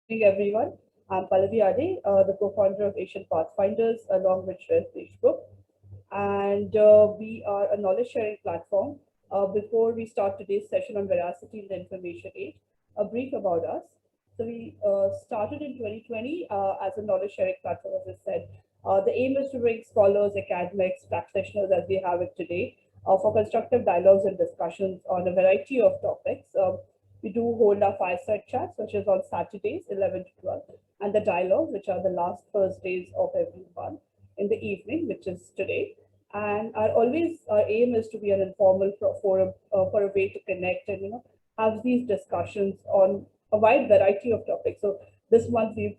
Good evening, everyone. I'm Pallavi Ade, the co-founder of Asian Pathfinders, along with Shreya Group, and we are a knowledge sharing platform. Before we start today's session on Veracity in the Information Age, a brief about us. So we started in 2020 as a knowledge sharing platform, as I said. The aim is to bring scholars, academics, practitioners, as we have it today, for constructive dialogues and discussions on a variety of topics. We do hold our fireside chats, which is on Saturdays, 11 to 12, and the dialogues, which are the last Thursdays of every month in the evening, which is today. And our aim is to be an informal forum for a way to connect and have these discussions on a wide variety of topics. So this month we've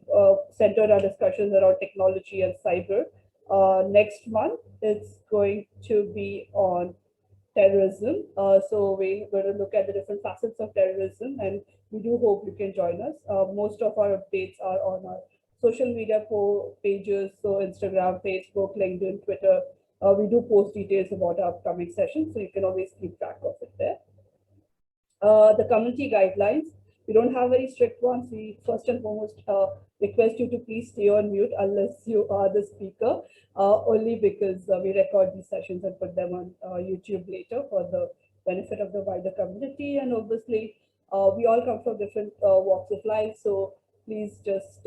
centered our discussions around technology and cyber. Next month it's going to be on terrorism. So we're going to look at the different facets of terrorism, and we do hope you can join us. Most of our updates are on our social media pages, so Instagram, Facebook, LinkedIn, Twitter. We do post details about our upcoming sessions, so you can always keep track of it there. The community guidelines, we don't have very strict ones. We first and foremost request you to please stay on mute unless you are the speaker, only because we record these sessions and put them on YouTube later for the benefit of the wider community. And obviously, we all come from different walks of life, so please just,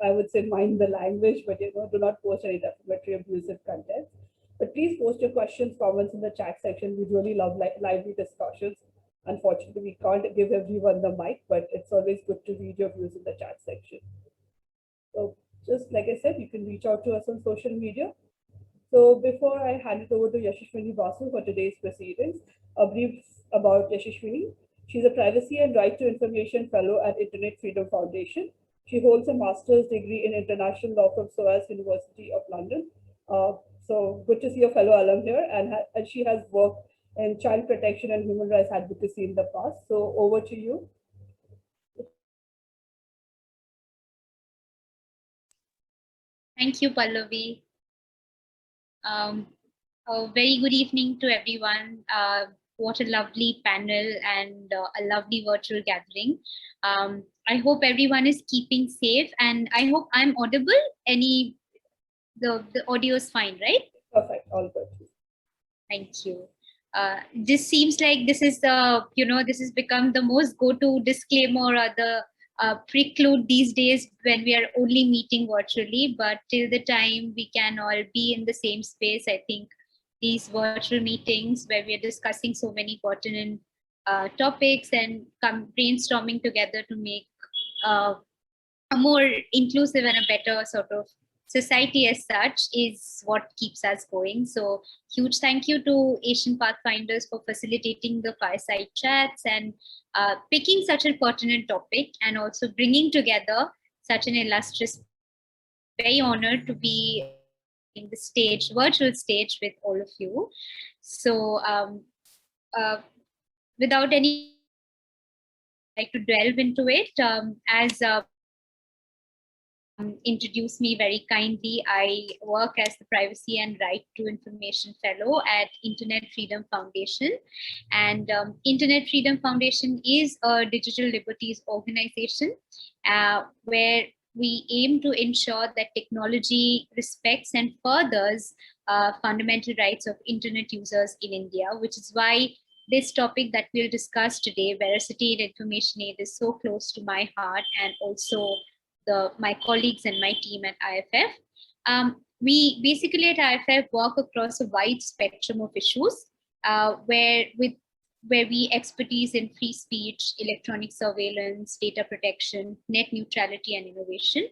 I would say, mind the language, but do not post any defamatory, abusive content. But please post your questions, comments in the chat section. We really love lively discussions. Unfortunately, we can't give everyone the mic, but it's always good to read your views in the chat section. So just like I said, you can reach out to us on social media. So before I hand it over to Yashaswini Basu for today's proceedings, a brief about Yashaswini. She's a Privacy and Right to Information Fellow at Internet Freedom Foundation. She holds a master's degree in international law from SOAS University of London. So good to see a fellow alum here, and she has worked in child protection and human rights advocacy in the past. So over to you. Thank you, Pallavi. A very good evening to everyone. What a lovely panel and a lovely virtual gathering. I hope everyone is keeping safe, and I hope I'm audible. The audio is fine, right? Perfect, all good. Thank you. This seems like this is this has become the most go-to disclaimer or the preclude these days when we are only meeting virtually, but till the time we can all be in the same space, I think these virtual meetings where we are discussing so many pertinent topics and brainstorming together to make a more inclusive and a better sort of society as such is what keeps us going. So huge thank you to Asian Pathfinders for facilitating the fireside chats and picking such a pertinent topic and also bringing together such an illustrious. Very honored to be in the virtual stage with all of you. So without any, I'd like to delve into it. As introduce me very kindly, I work as the Privacy and Right to Information Fellow at Internet Freedom Foundation. And Internet Freedom Foundation is a digital liberties organization where we aim to ensure that technology respects and furthers fundamental rights of internet users in India, which is why this topic that we'll discuss today, Veracity and Information Aid, is so close to my heart, and also my colleagues and my team at IFF. We basically at IFF work across a wide spectrum of issues where we expertise in free speech, electronic surveillance, data protection, net neutrality, and innovation.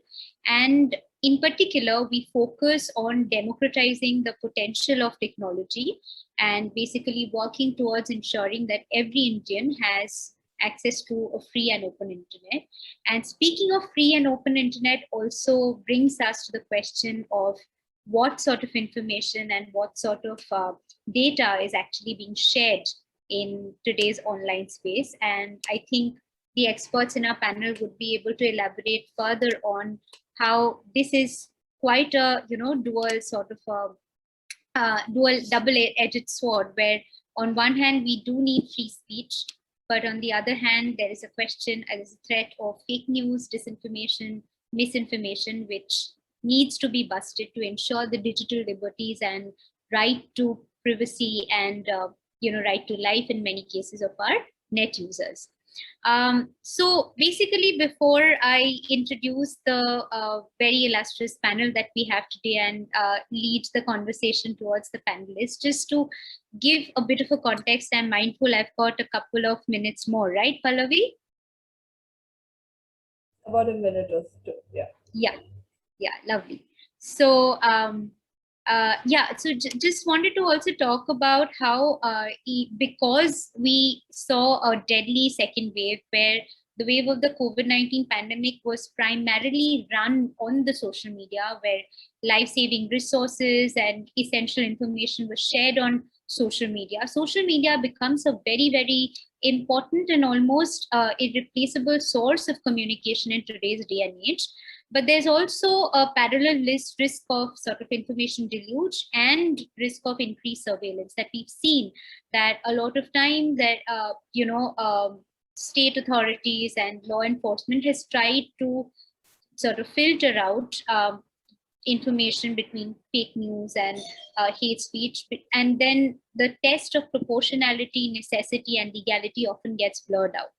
And in particular, we focus on democratizing the potential of technology and basically working towards ensuring that every Indian has access to a free and open internet. And speaking of free and open internet also brings us to the question of what sort of information and what sort of data is actually being shared in today's online space. And I think the experts in our panel would be able to elaborate further on how this is quite a dual sort of dual double-edged sword, where on one hand we do need free speech, But on the other hand, there is a question, as a threat of fake news, disinformation, misinformation, which needs to be busted to ensure the digital liberties and right to privacy and right to life in many cases of our net users. So basically, before I introduce the very illustrious panel that we have today and lead the conversation towards the panelists, just to give a bit of a context, I'm mindful I've got a couple of minutes more, right, Pallavi? About a minute or two, yeah. Yeah, lovely. So so just wanted to also talk about how because we saw a deadly second wave, where the wave of the COVID-19 pandemic was primarily run on the social media, where life-saving resources and essential information was shared on social media. Social media becomes a very, very important and almost irreplaceable source of communication in today's day and age. But there's also a parallel risk of sort of information deluge and risk of increased surveillance that we've seen, that a lot of time that, state authorities and law enforcement has tried to sort of filter out information between fake news and hate speech. And then the test of proportionality, necessity, and legality often gets blurred out.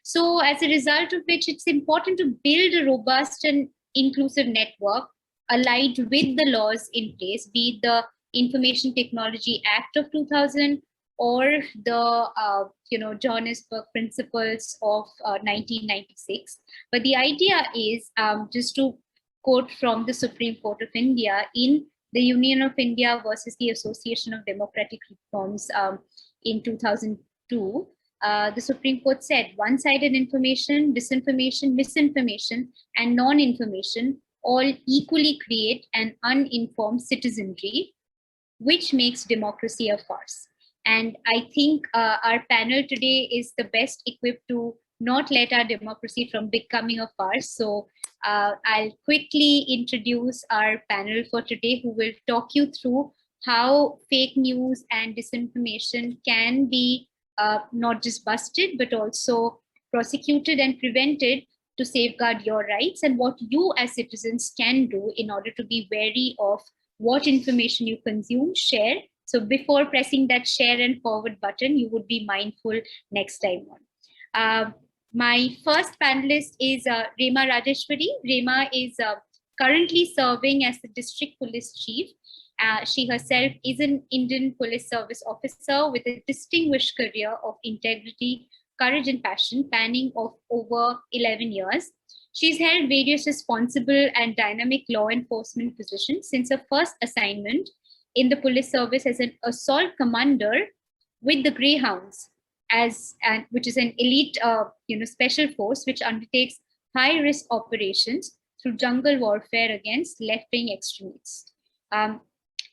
So as a result of which, it's important to build a robust and inclusive network aligned with the laws in place, be it the Information Technology Act of 2000 or the Johannesburg Principles of 1996. But the idea is, just to quote from the Supreme Court of India in the Union of India versus the Association of Democratic Reforms in 2002, the Supreme Court said, one-sided information, disinformation, misinformation, and non-information all equally create an uninformed citizenry, which makes democracy a farce. And I think our panel today is the best equipped to not let our democracy from becoming a farce. So I'll quickly introduce our panel for today, who will talk you through how fake news and disinformation can be not just busted, but also prosecuted and prevented to safeguard your rights, and what you as citizens can do in order to be wary of what information you consume, share. So before pressing that share and forward button, you would be mindful next time on. My first panelist is Rema Rajeshwari. Rema is currently serving as the District Police Chief. She herself is an Indian Police Service officer with a distinguished career of integrity, courage, and passion, spanning of over 11 years. She's held various responsible and dynamic law enforcement positions since her first assignment in the police service as an assault commander with the Greyhounds, which is an elite special force which undertakes high-risk operations through jungle warfare against left-wing extremists.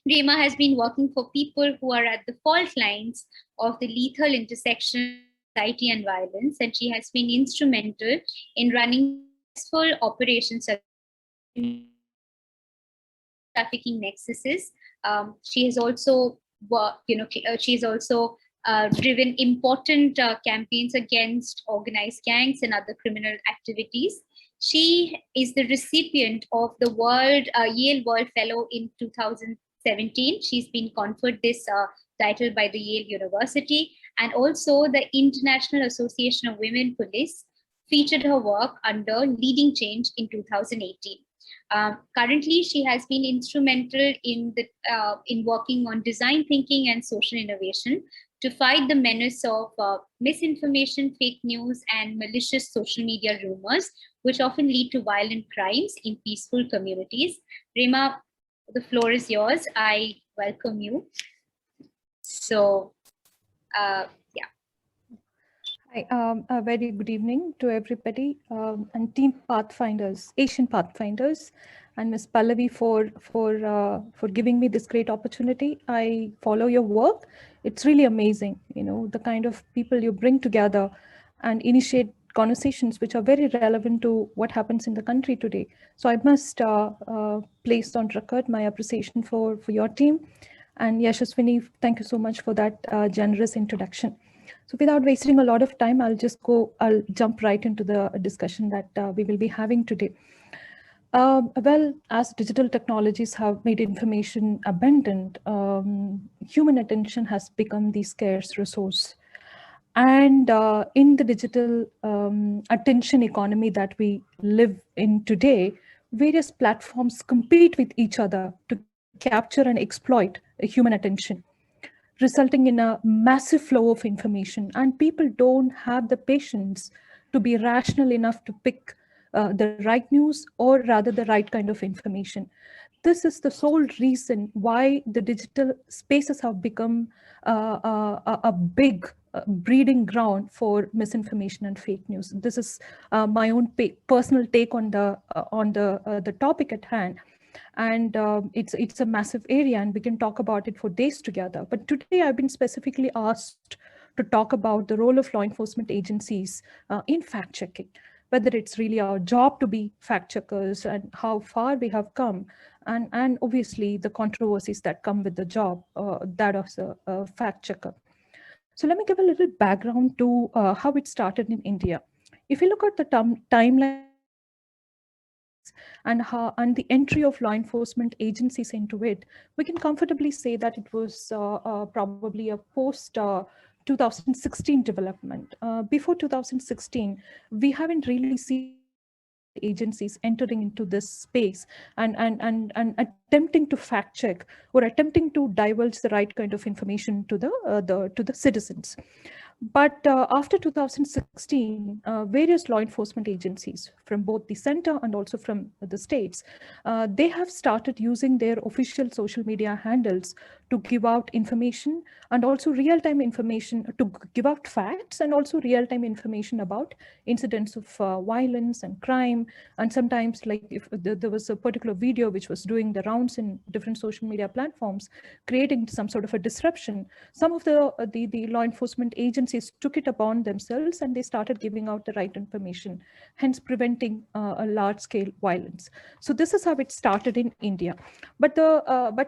Rema has been working for people who are at the fault lines of the lethal intersection of society and violence, and she has been instrumental in running successful operations against trafficking nexuses. She has also, driven important campaigns against organized gangs and other criminal activities. She is the recipient of the Yale World Fellow in 2017. She's been conferred this title by the Yale University, and also the International Association of Women Police featured her work under Leading Change in 2018. Currently, she has been instrumental in working on design thinking and social innovation to fight the menace of misinformation, fake news, and malicious social media rumors, which often lead to violent crimes in peaceful communities. Rema, the floor is yours. I welcome you. So, yeah. Hi, a very good evening to everybody, and Team Pathfinders, Asian Pathfinders, and Ms. Pallavi for giving me this great opportunity. I follow your work. It's really amazing, the kind of people you bring together and initiate conversations which are very relevant to what happens in the country today. So I must place on record my appreciation for your team. And Yashaswini, thank you so much for that generous introduction. So without wasting a lot of time, I'll jump right into the discussion that we will be having today. Well, as digital technologies have made information abundant, human attention has become the scarce resource. And in the digital attention economy that we live in today, various platforms compete with each other to capture and exploit human attention, resulting in a massive flow of information. And people don't have the patience to be rational enough to pick the right news, or rather the right kind of information. This is the sole reason why the digital spaces have become a big breeding ground for misinformation and fake news. This is my own personal take on the topic at hand. And it's a massive area, and we can talk about it for days together. But today I've been specifically asked to talk about the role of law enforcement agencies in fact checking, whether it's really our job to be fact checkers and how far we have come, and obviously the controversies that come with the job that of a fact checker. So let me give a little background to how it started in India. If you look at the timeline of and the entry of law enforcement agencies into it, we can comfortably say that it was probably a post 2016 development. Before 2016, we haven't really seen law enforcement agencies entering into this space and attempting to fact check or attempting to divulge the right kind of information to the citizens. But after 2016, various law enforcement agencies from both the center and also from the states, they have started using their official social media handles to give out information, and also real-time information, to give out facts and also real-time information about incidents of violence and crime. And sometimes, like if there was a particular video which was doing the rounds in different social media platforms, creating some sort of a disruption, some of the law enforcement agencies took it upon themselves and they started giving out the right information, hence preventing a large-scale violence. So this is how it started in India. But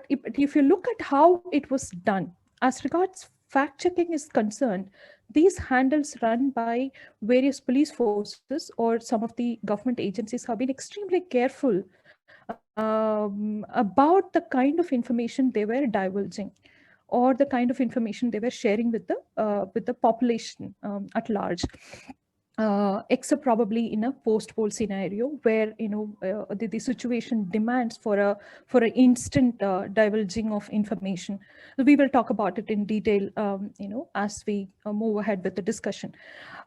if you look at how it was done, as regards fact checking is concerned, these handles run by various police forces or some of the government agencies have been extremely careful about the kind of information they were divulging, or the kind of information they were sharing with the population at large. Except probably in a post-poll scenario where the situation demands for an instant divulging of information. We will talk about it in detail as we move ahead with the discussion.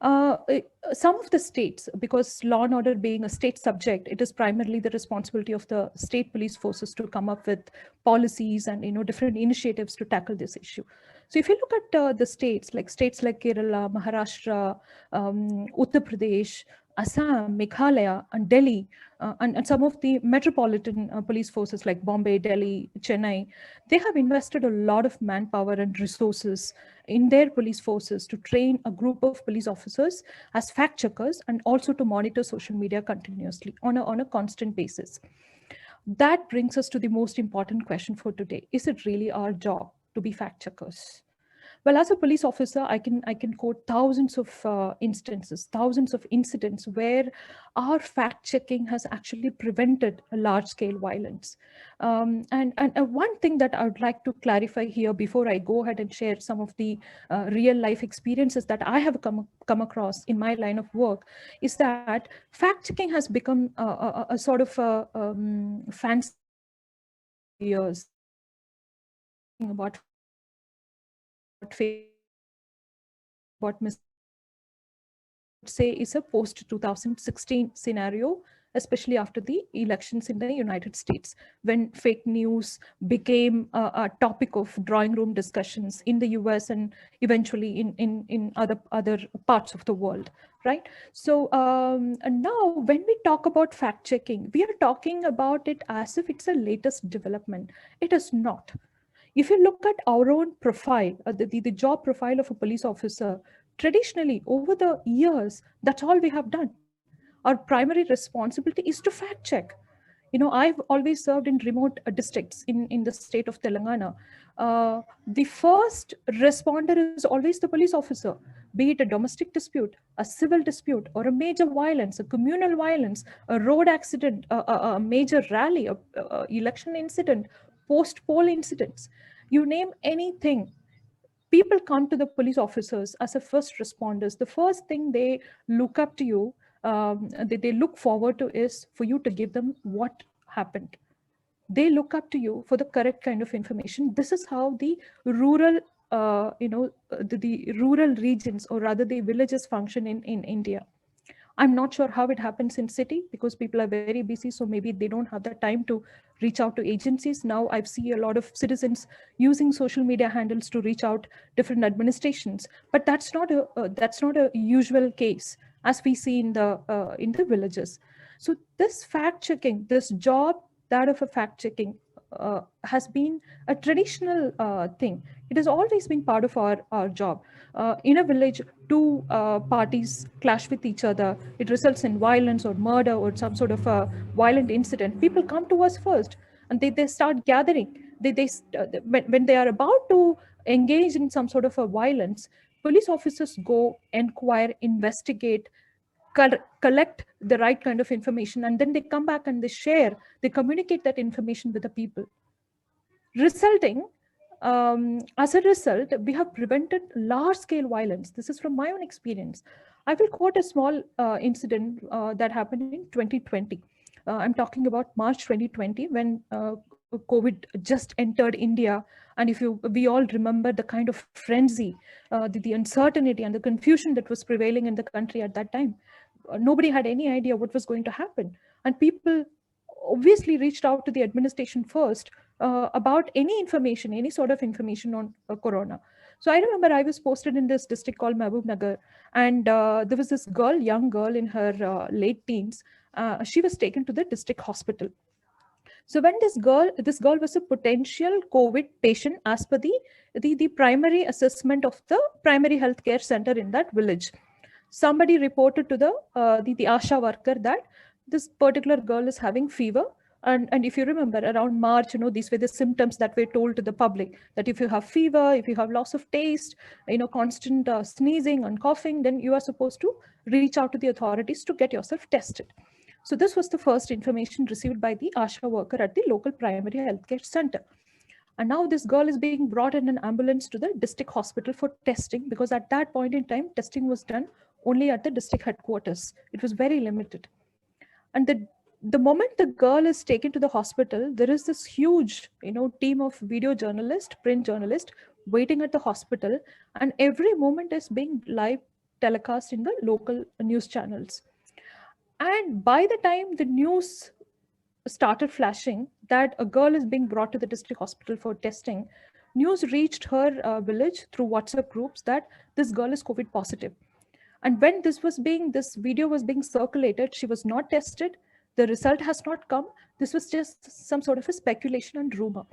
Some of the states, because law and order being a state subject, it is primarily the responsibility of the state police forces to come up with policies and different initiatives to tackle this issue. So if you look at the states like Kerala, Maharashtra, Uttar Pradesh, Assam, Meghalaya, and Delhi, and some of the metropolitan police forces like Bombay, Delhi, Chennai, they have invested a lot of manpower and resources in their police forces to train a group of police officers as fact checkers, and also to monitor social media continuously on a constant basis. That brings us to the most important question for today. Is it really our job to be fact checkers? Well, as a police officer, I can quote thousands of instances, thousands of incidents where our fact checking has actually prevented a large scale violence. And one thing that I would like to clarify here before I go ahead and share some of the real life experiences that I have come across in my line of work is that fact checking has become a sort of a fancy years about fake, about mis say is a post 2016 scenario, especially after the elections in the United States, when fake news became a topic of drawing room discussions in the US and eventually in other parts of the world, right? So and now when we talk about fact checking, we are talking about it as if it's a latest development. It is not. If you look at our own profile, the job profile of a police officer, traditionally over the years, that's all we have done. Our primary responsibility is to fact check. I've always served in remote districts in the state of Telangana. The first responder is always the police officer. be it a domestic dispute, a civil dispute, or a major violence, a communal violence, a road accident, a major rally, a election incident, post-poll incidents, you name anything, people come to the police officers as a first responders. The first thing they look up to you, they look forward to is for you to give them what happened. They look up to you for the correct kind of information. This is how the rural, the rural regions, or rather the villages, function in India. I'm not sure how it happens in city because people are very busy. So maybe they don't have the time to reach out to agencies. Now I've seen a lot of citizens using social media handles to reach out different administrations, but that's not a usual case as we see in the villages. So this fact checking, this job, that of a fact checking, has been a traditional thing. It has always been part of our job. In a village, two parties clash with each other. It results in violence or murder or some sort of a violent incident. People come to us first and they start gathering. When they are about to engage in some sort of a violence, police officers go, inquire, investigate, collect the right kind of information, and then they come back and they communicate that information with the people, resulting, as a result, we have prevented large scale violence. This is from my own experience. I will quote a small incident that happened in 2020. I'm talking about March 2020 when COVID just entered India. And we all remember the kind of frenzy, the uncertainty and the confusion that was prevailing in the country at that time. Nobody had any idea what was going to happen. And people obviously reached out to the administration first about any information, any sort of information on corona. So I remember I was posted in this district called Mahbub Nagar, and there was this young girl in her late teens. She was taken to the district hospital. So when this girl was a potential COVID patient as per the primary assessment of the primary healthcare center in that village. Somebody reported to the ASHA worker that this particular girl is having fever. And if you remember, around March, these were the symptoms that were told to the public, that if you have fever, if you have loss of taste, constant sneezing and coughing, then you are supposed to reach out to the authorities to get yourself tested. So this was the first information received by the ASHA worker at the local primary healthcare center. And now this girl is being brought in an ambulance to the district hospital for testing, because at that point in time, testing was done only at the district headquarters. It was very limited. And the moment the girl is taken to the hospital, there is this huge, team of video journalists, print journalists waiting at the hospital, and every moment is being live telecast in the local news channels. And by the time the news started flashing that a girl is being brought to the district hospital for testing, news reached her village through WhatsApp groups that this girl is COVID positive. And when this video was being circulated, she was not tested. The result has not come. This was just some sort of a speculation and rumor.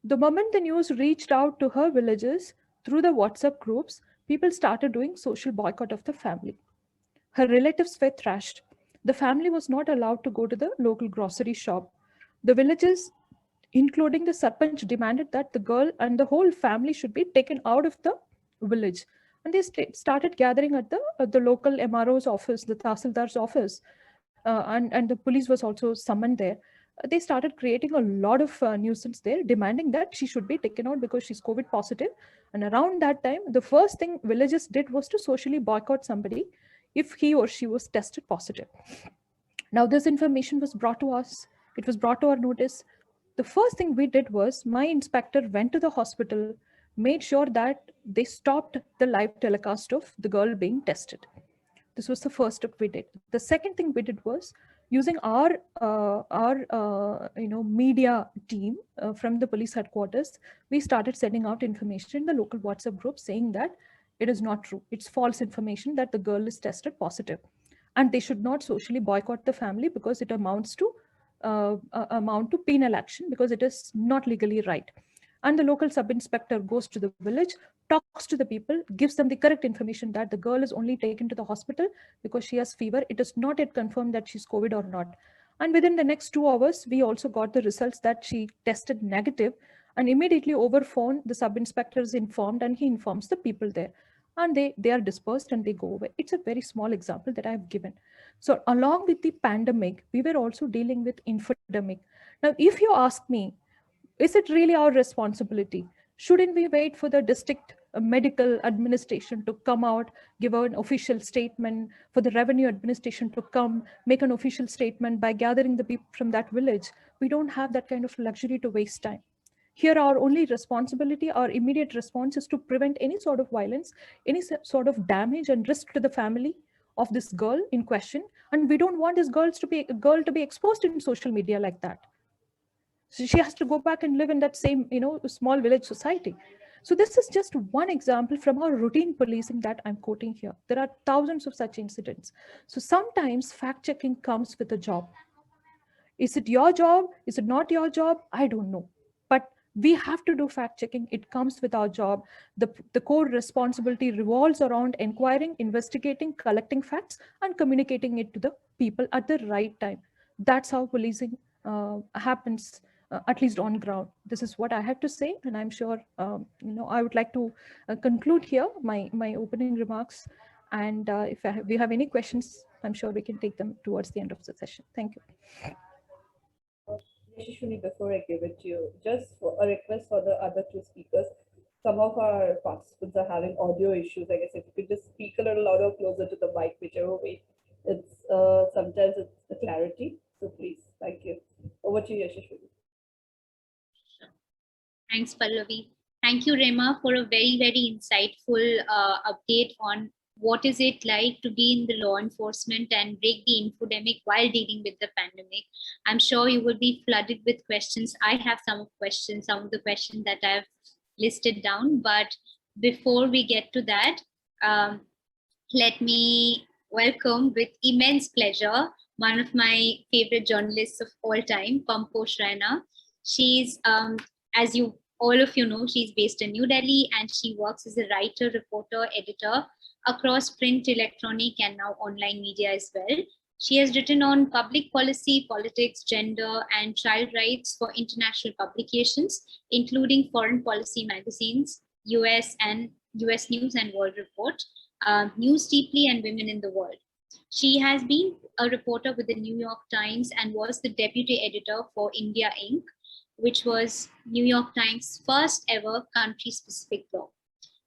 The moment the news reached out to her villages through the WhatsApp groups, people started doing social boycott of the family. Her relatives were thrashed. The family was not allowed to go to the local grocery shop. The villagers, including the Sarpanch, demanded that the girl and the whole family should be taken out of the village. And they started gathering at the local MRO's office, the Tahsildar's office, and the police was also summoned there. They started creating a lot of nuisance there, demanding that she should be taken out because she's COVID positive. And around that time, the first thing villagers did was to socially boycott somebody if he or she was tested positive. Now, this information was brought to us. It was brought to our notice. The first thing we did was my inspector went to the hospital, made sure that they stopped the live telecast of the girl being tested. This was the first step we did. The second thing we did was using our media team from the police headquarters. We started sending out information in the local WhatsApp group saying that it is not true. It's false information that the girl is tested positive, and they should not socially boycott the family because it amounts to penal action, because it is not legally right. And the local sub-inspector goes to the village, talks to the people, gives them the correct information that the girl is only taken to the hospital because she has fever. It is not yet confirmed that she's COVID or not. And within the next 2 hours, we also got the results that she tested negative, and immediately over phone, the sub-inspector is informed and he informs the people there. and they are dispersed and they go away. It's a very small example that I've given. So along with the pandemic, we were also dealing with infodemic. Now, if you ask me, is it really our responsibility? Shouldn't we wait for the district medical administration to come out, give an official statement, for the revenue administration to come, make an official statement by gathering the people from that village? We don't have that kind of luxury to waste time. Here, our only responsibility, our immediate response is to prevent any sort of violence, any sort of damage and risk to the family of this girl in question. And we don't want this girl to be exposed in social media like that. So she has to go back and live in that same, small village society. So this is just one example from our routine policing that I'm quoting here. There are thousands of such incidents. So sometimes fact checking comes with a job. Is it your job? Is it not your job? I don't know. But we have to do fact checking. It comes with our job. The core responsibility revolves around inquiring, investigating, collecting facts, and communicating it to the people at the right time. That's how policing happens, at least on ground. This is what I had to say, and I'm sure I would like to conclude here my opening remarks. And if we have any questions, I'm sure we can take them towards the end of the session. Thank you. Yashaswini, before I give it to you, just for a request for the other two speakers. Some of our participants are having audio issues. I guess if you could just speak a little louder, closer to the mic, whichever way. It's sometimes it's the clarity. So please, thank you. Over to you, Yashaswini. Thanks, Pallavi. Thank you, Rema, for a very, very insightful update on what is it like to be in the law enforcement and break the infodemic while dealing with the pandemic. I'm sure you will be flooded with questions. I have some of the questions that I've listed down. But before we get to that, let me welcome with immense pleasure one of my favorite journalists of all time, Pamposh Raina. She's, as all of you know, she's based in New Delhi, and she works as a writer, reporter, editor across print, electronic, and now online media as well. She has written on public policy, politics, gender, and child rights for international publications, including foreign policy magazines, US News and World Report, News Deeply, and Women in the World. She has been a reporter with the New York Times and was the deputy editor for India Inc., which was New York Times' first ever country-specific blog.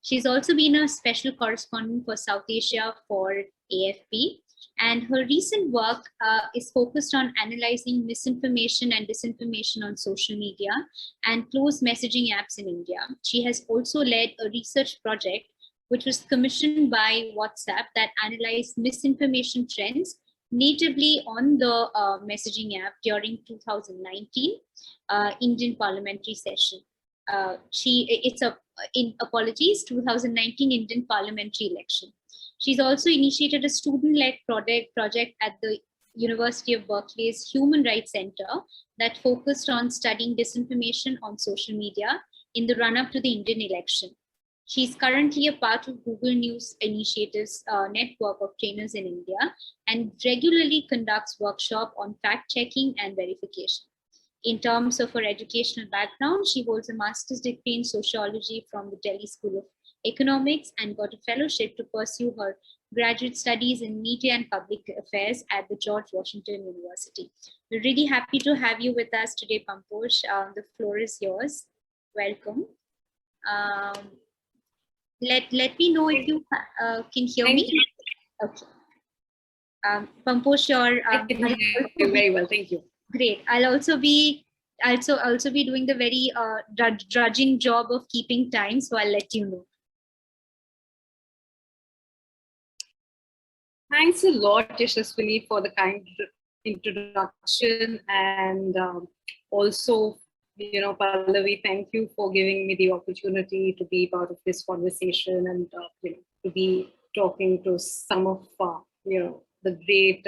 She's also been a special correspondent for South Asia for AFP, and her recent work is focused on analyzing misinformation and disinformation on social media and closed messaging apps in India. She has also led a research project which was commissioned by WhatsApp that analyzed misinformation trends natively on the messaging app during 2019 Indian parliamentary session. 2019 Indian parliamentary election. She's also initiated a student-led project at the University of Berkeley's Human Rights Center that focused on studying disinformation on social media in the run-up to the Indian election. She's currently a part of Google News Initiative's network of trainers in India and regularly conducts workshops on fact-checking and verification. In terms of her educational background, she holds a master's degree in sociology from the Delhi School of Economics and got a fellowship to pursue her graduate studies in media and public affairs at the George Washington University. We're really happy to have you with us today, Pamposh. The floor is yours. Welcome. Let me know if you can hear me. Okay. Pamposh, I can hear you very well. Thank you. Great. I'll also be doing the very drudging job of keeping time, so I'll let you know. Thanks a lot, Yashaswini, for the kind introduction, and also, Pallavi, thank you for giving me the opportunity to be part of this conversation and to be talking to some of the great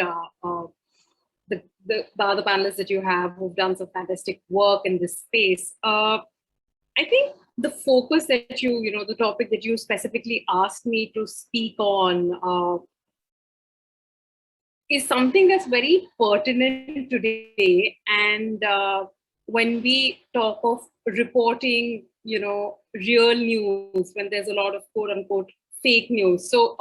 the other panelists that you have who've done some fantastic work in this space. I think the focus that the topic that you specifically asked me to speak on is something that's very pertinent today. And when we talk of reporting, real news, when there's a lot of quote unquote fake news. So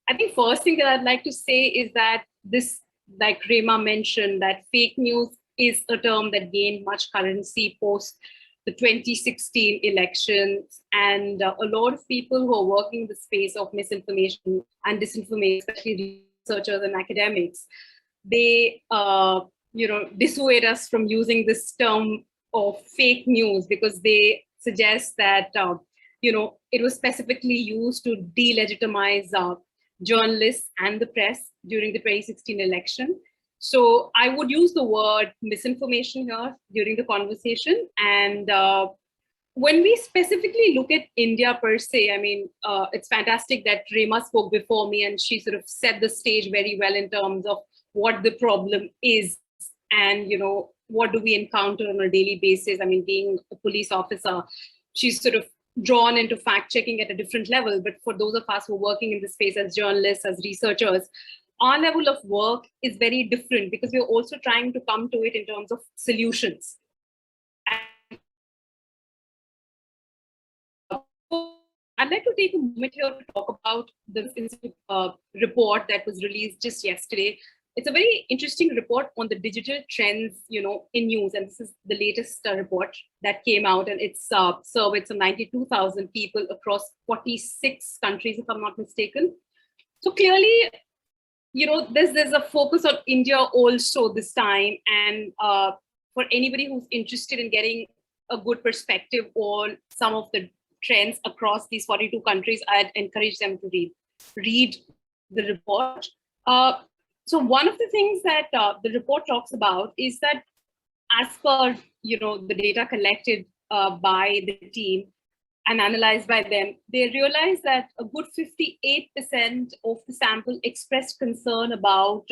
I think first thing that I'd like to say is that this, like Rema mentioned, that fake news is a term that gained much currency post the 2016 elections. And a lot of people who are working in the space of misinformation and disinformation, especially researchers and academics, they dissuade us from using this term of fake news because they suggest that it was specifically used to delegitimize journalists and the press during the 2016 election. So I would use the word misinformation here during the conversation. And when we specifically look at India per se, I mean, it's fantastic that Rema spoke before me and she sort of set the stage very well in terms of what the problem is and, what do we encounter on a daily basis. I mean, being a police officer, she's sort of drawn into fact checking at a different level. But for those of us who are working in the space as journalists, as researchers, our level of work is very different because we're also trying to come to it in terms of solutions. I'd like to take a moment here to talk about the report that was released just yesterday. It's a very interesting report on the digital trends, in news. And this is the latest report that came out, and it's surveyed some 92,000 people across 46 countries, if I'm not mistaken. So clearly, there's a focus on India also this time. And for anybody who's interested in getting a good perspective on some of the trends across these 42 countries, I'd encourage them to read the report. So one of the things that the report talks about is that as per, the data collected by the team and analyzed by them, they realized that a good 58% of the sample expressed concern about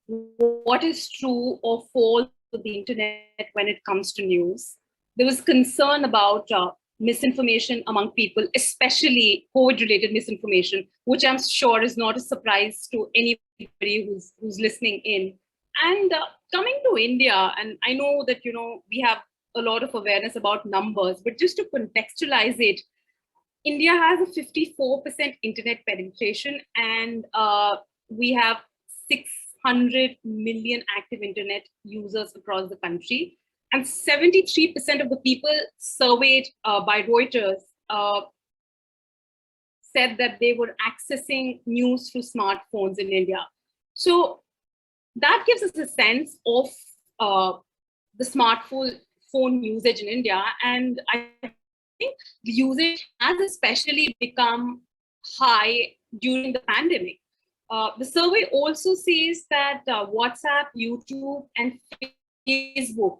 what is true or false on the internet when it comes to news. There was concern about misinformation among people, especially COVID-related misinformation, which I'm sure is not a surprise to anybody who's listening in. And coming to India, and I know that, we have a lot of awareness about numbers, but just to contextualize it, India has a 54% internet penetration, and we have 600 million active internet users across the country. And 73% of the people surveyed by Reuters said that they were accessing news through smartphones in India. So that gives us a sense of the smartphone usage in India. And I think the usage has especially become high during the pandemic. The survey also says that WhatsApp, YouTube, and Facebook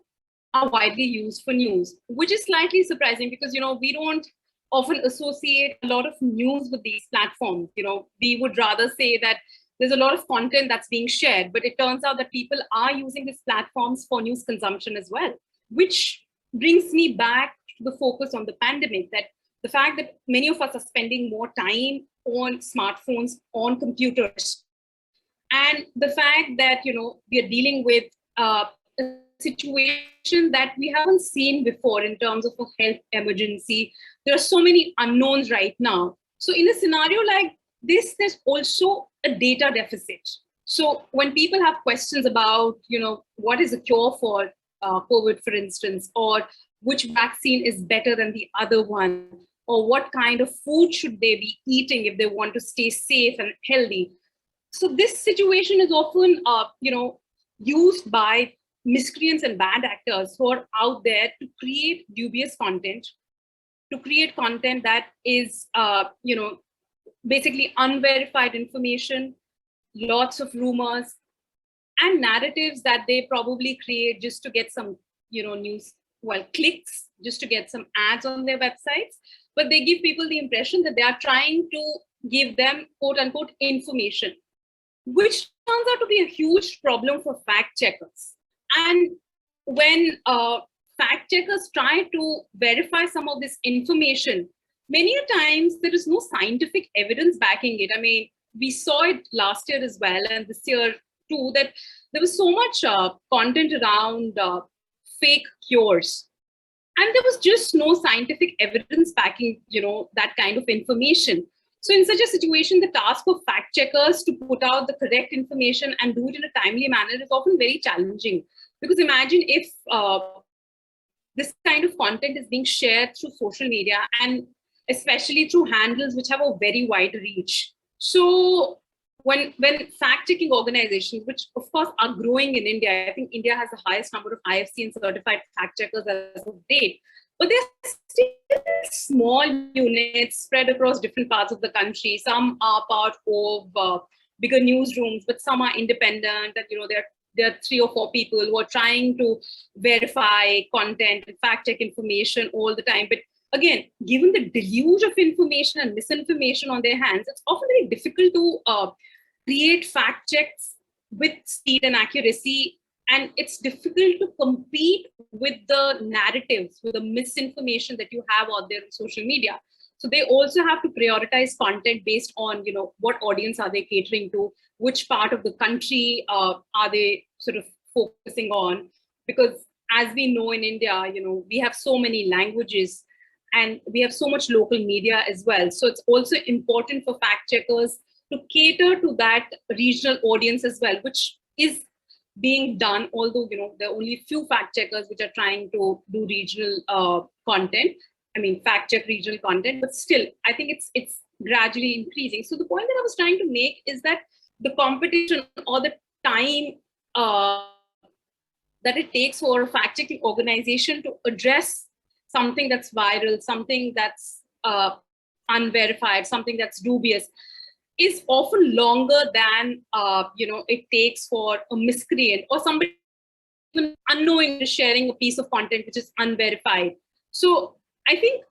are widely used for news, which is slightly surprising because, we don't often associate a lot of news with these platforms. We would rather say that there's a lot of content that's being shared, but it turns out that people are using these platforms for news consumption as well, which brings me back to the focus on the pandemic, that the fact that many of us are spending more time on smartphones, on computers, and the fact that, we are dealing with a situation that we haven't seen before in terms of a health emergency. There are so many unknowns right now. So in a scenario like this, there's also a data deficit. So when people have questions about, what is a cure for COVID, for instance, or which vaccine is better than the other one, or what kind of food should they be eating if they want to stay safe and healthy. So this situation is often, used by miscreants and bad actors who are out there to create dubious content, to create content that is, basically unverified information, lots of rumors, and narratives that they probably create just to get some, news, clicks, just to get some ads on their websites. But they give people the impression that they are trying to give them, quote unquote, information, which turns out to be a huge problem for fact checkers. And when fact checkers try to verify some of this information, many a times there is no scientific evidence backing it. I mean, we saw it last year as well, and this year too, that there was so much content around fake cures. And there was just no scientific evidence backing, that kind of information. So in such a situation, the task of fact checkers to put out the correct information and do it in a timely manner is often very challenging. Because imagine if this kind of content is being shared through social media and especially through handles which have a very wide reach. So when fact-checking organizations, which of course are growing in India, I think India has the highest number of IFC and certified fact checkers as of date, but they're still small units spread across different parts of the country. Some are part of bigger newsrooms, but some are independent, and there are 3 or 4 people who are trying to verify content and fact check information all the time. But again, given the deluge of information and misinformation on their hands, it's often very difficult to create fact checks with speed and accuracy. And it's difficult to compete with the narratives, with the misinformation that you have out there on social media. So they also have to prioritize content based on, what audience are they catering to, which part of the country are they sort of focusing on? Because as we know in India, we have so many languages and we have so much local media as well. So it's also important for fact checkers to cater to that regional audience as well, which is being done, although there are only few fact checkers which are trying to do regional content. I mean, fact check regional content, but still, I think it's gradually increasing. So the point that I was trying to make is that the competition or the time that it takes for a fact checking organization to address something that's viral, something that's unverified, something that's dubious, is often longer than it takes for a miscreant or somebody even unknowingly sharing a piece of content which is unverified. So I think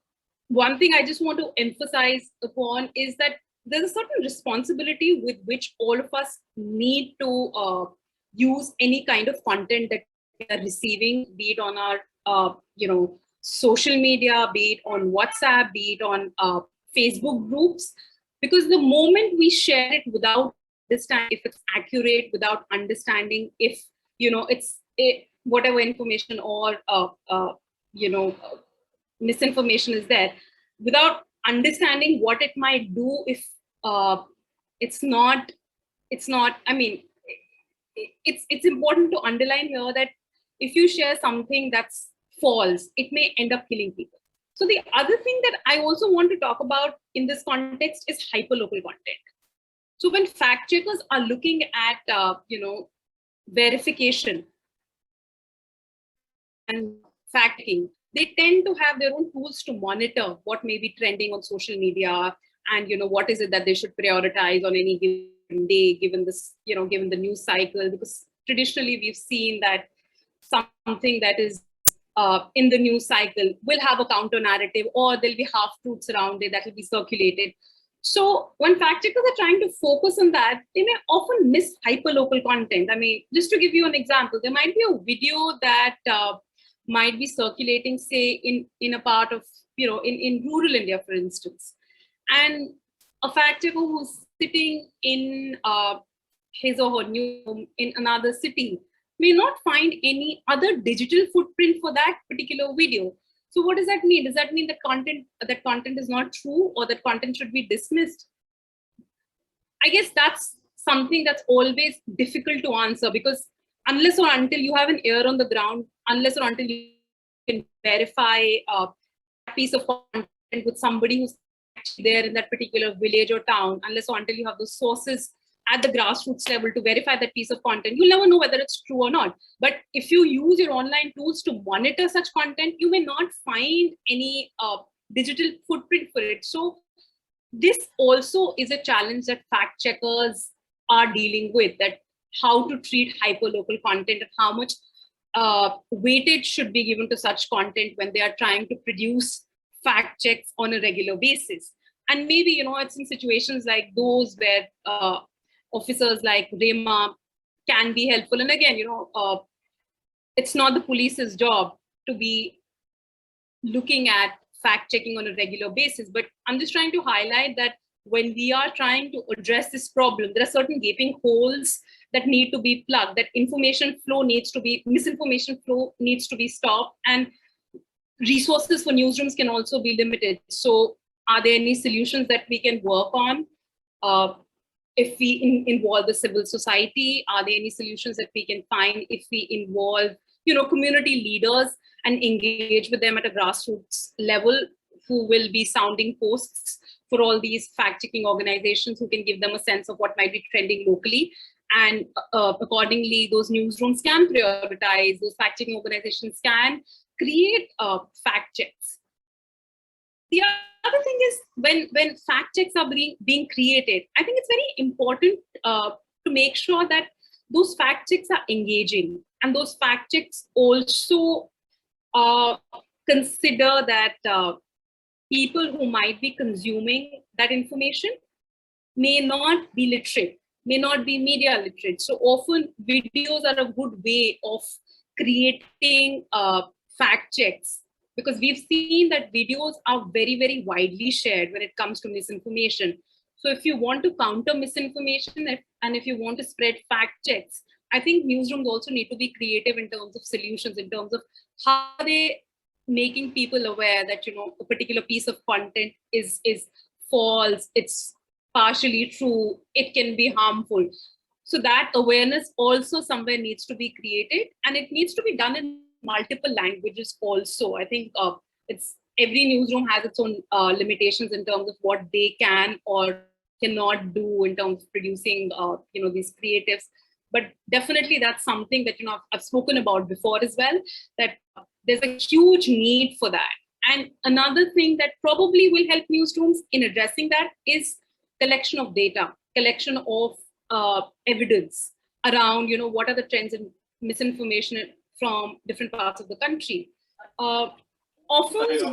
one thing I just want to emphasize upon is that there's a certain responsibility with which all of us need to use any kind of content that we are receiving, be it on our social media, be it on WhatsApp, be it on Facebook groups. Because the moment we share it without understanding if it's accurate, without understanding if whatever information or misinformation is there, without understanding what it might do if it's not. I mean, it's important to underline here that if you share something that's false, it may end up killing people. So the other thing that I also want to talk about in this context is hyperlocal content. So when fact checkers are looking at, verification and fact checking, they tend to have their own tools to monitor what may be trending on social media and, what is it that they should prioritize on any given day, given this, given the news cycle, because traditionally we've seen that something that is in the news cycle will have a counter narrative, or there'll be half truths around it that will be circulated. So when fact checkers are trying to focus on that, they may often miss hyperlocal content. I mean, just to give you an example, there might be a video that might be circulating, say, in a part of, in rural India, for instance. And a fact checker who's sitting in his or her new home in another city may not find any other digital footprint for that particular video. So what does that mean? Does that mean that content is not true, or that content should be dismissed? I guess that's something that's always difficult to answer, because unless or until you have an ear on the ground, unless or until you can verify a piece of content with somebody who's actually there in that particular village or town, unless or until you have the sources at the grassroots level to verify that piece of content, you'll never know whether it's true or not. But if you use your online tools to monitor such content, you may not find any digital footprint for it. So this also is a challenge that fact checkers are dealing with, that how to treat hyperlocal content and how much weightage should be given to such content when they are trying to produce fact checks on a regular basis. And maybe, it's in situations like those where officers like Rema can be helpful. And again, it's not the police's job to be looking at fact checking on a regular basis. But I'm just trying to highlight that when we are trying to address this problem, there are certain gaping holes that need to be plugged, that misinformation flow needs to be stopped, and resources for newsrooms can also be limited. So Are there any solutions that we can work on? If we involve the civil society, are there any solutions that we can find if we involve, community leaders and engage with them at a grassroots level, who will be sounding posts for all these fact-checking organizations, who can give them a sense of what might be trending locally. And accordingly, those newsrooms can prioritize, those fact-checking organizations can create fact checks. The other thing is, when fact checks are being created, I think it's very important to make sure that those fact checks are engaging, and those fact checks also consider that people who might be consuming that information may not be literate, may not be media literate. So often videos are a good way of creating fact checks, because we've seen that videos are very, very widely shared when it comes to misinformation. So if you want to counter misinformation and if you want to spread fact checks, I think newsrooms also need to be creative in terms of solutions, in terms of how are they making people aware that, a particular piece of content is false, it's partially true, it can be harmful. So that awareness also somewhere needs to be created, and it needs to be done in multiple languages also. I think it's every newsroom has its own limitations in terms of what they can or cannot do in terms of producing these creatives. But definitely that's something that I've spoken about before as well, that there's a huge need for that. And another thing that probably will help newsrooms in addressing that is collection of data, collection of evidence around what are the trends in misinformation from different parts of the country. Often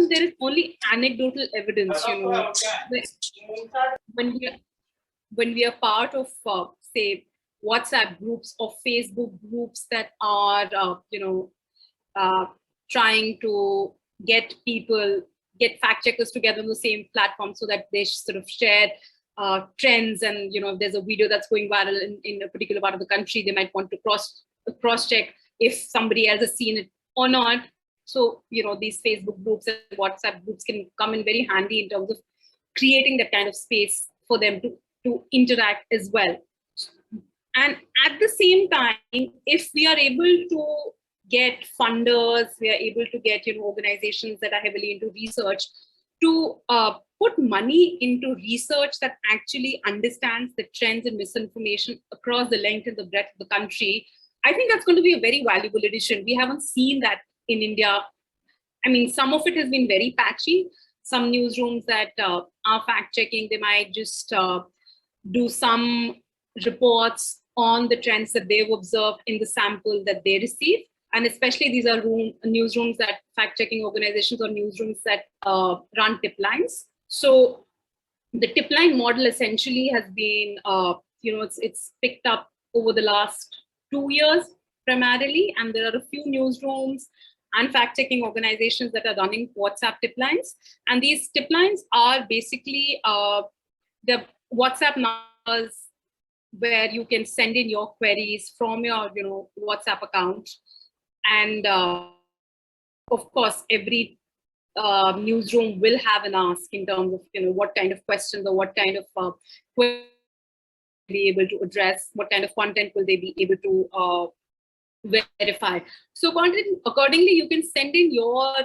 there is only anecdotal evidence. When we are part of say WhatsApp groups or Facebook groups that are trying to get fact checkers together on the same platform so that they sort of share trends, and if there's a video that's going viral in a particular part of the country, they might want to cross check if somebody else has seen it or not. So these Facebook groups and WhatsApp groups can come in very handy in terms of creating that kind of space for them to interact as well. And at the same time, if we are able to get funders, we are able to get organizations that are heavily into research to put money into research that actually understands the trends and misinformation across the length and the breadth of the country, I think that's going to be a very valuable addition. We haven't seen that in India. I mean, some of it has been very patchy. Some newsrooms that are fact checking, they might just do some reports on the trends that they've observed in the sample that they receive. And especially these are newsrooms that fact-checking organizations or newsrooms that run tip lines. So the tip line model essentially has been, it's picked up over the last 2 years primarily. And there are a few newsrooms and fact-checking organizations that are running WhatsApp tip lines. And these tip lines are basically the WhatsApp numbers where you can send in your queries from your WhatsApp account. And of course, every newsroom will have an ask in terms of what kind of questions or what kind of queries be able to address, what kind of content will they be able to verify. So accordingly, you can send in your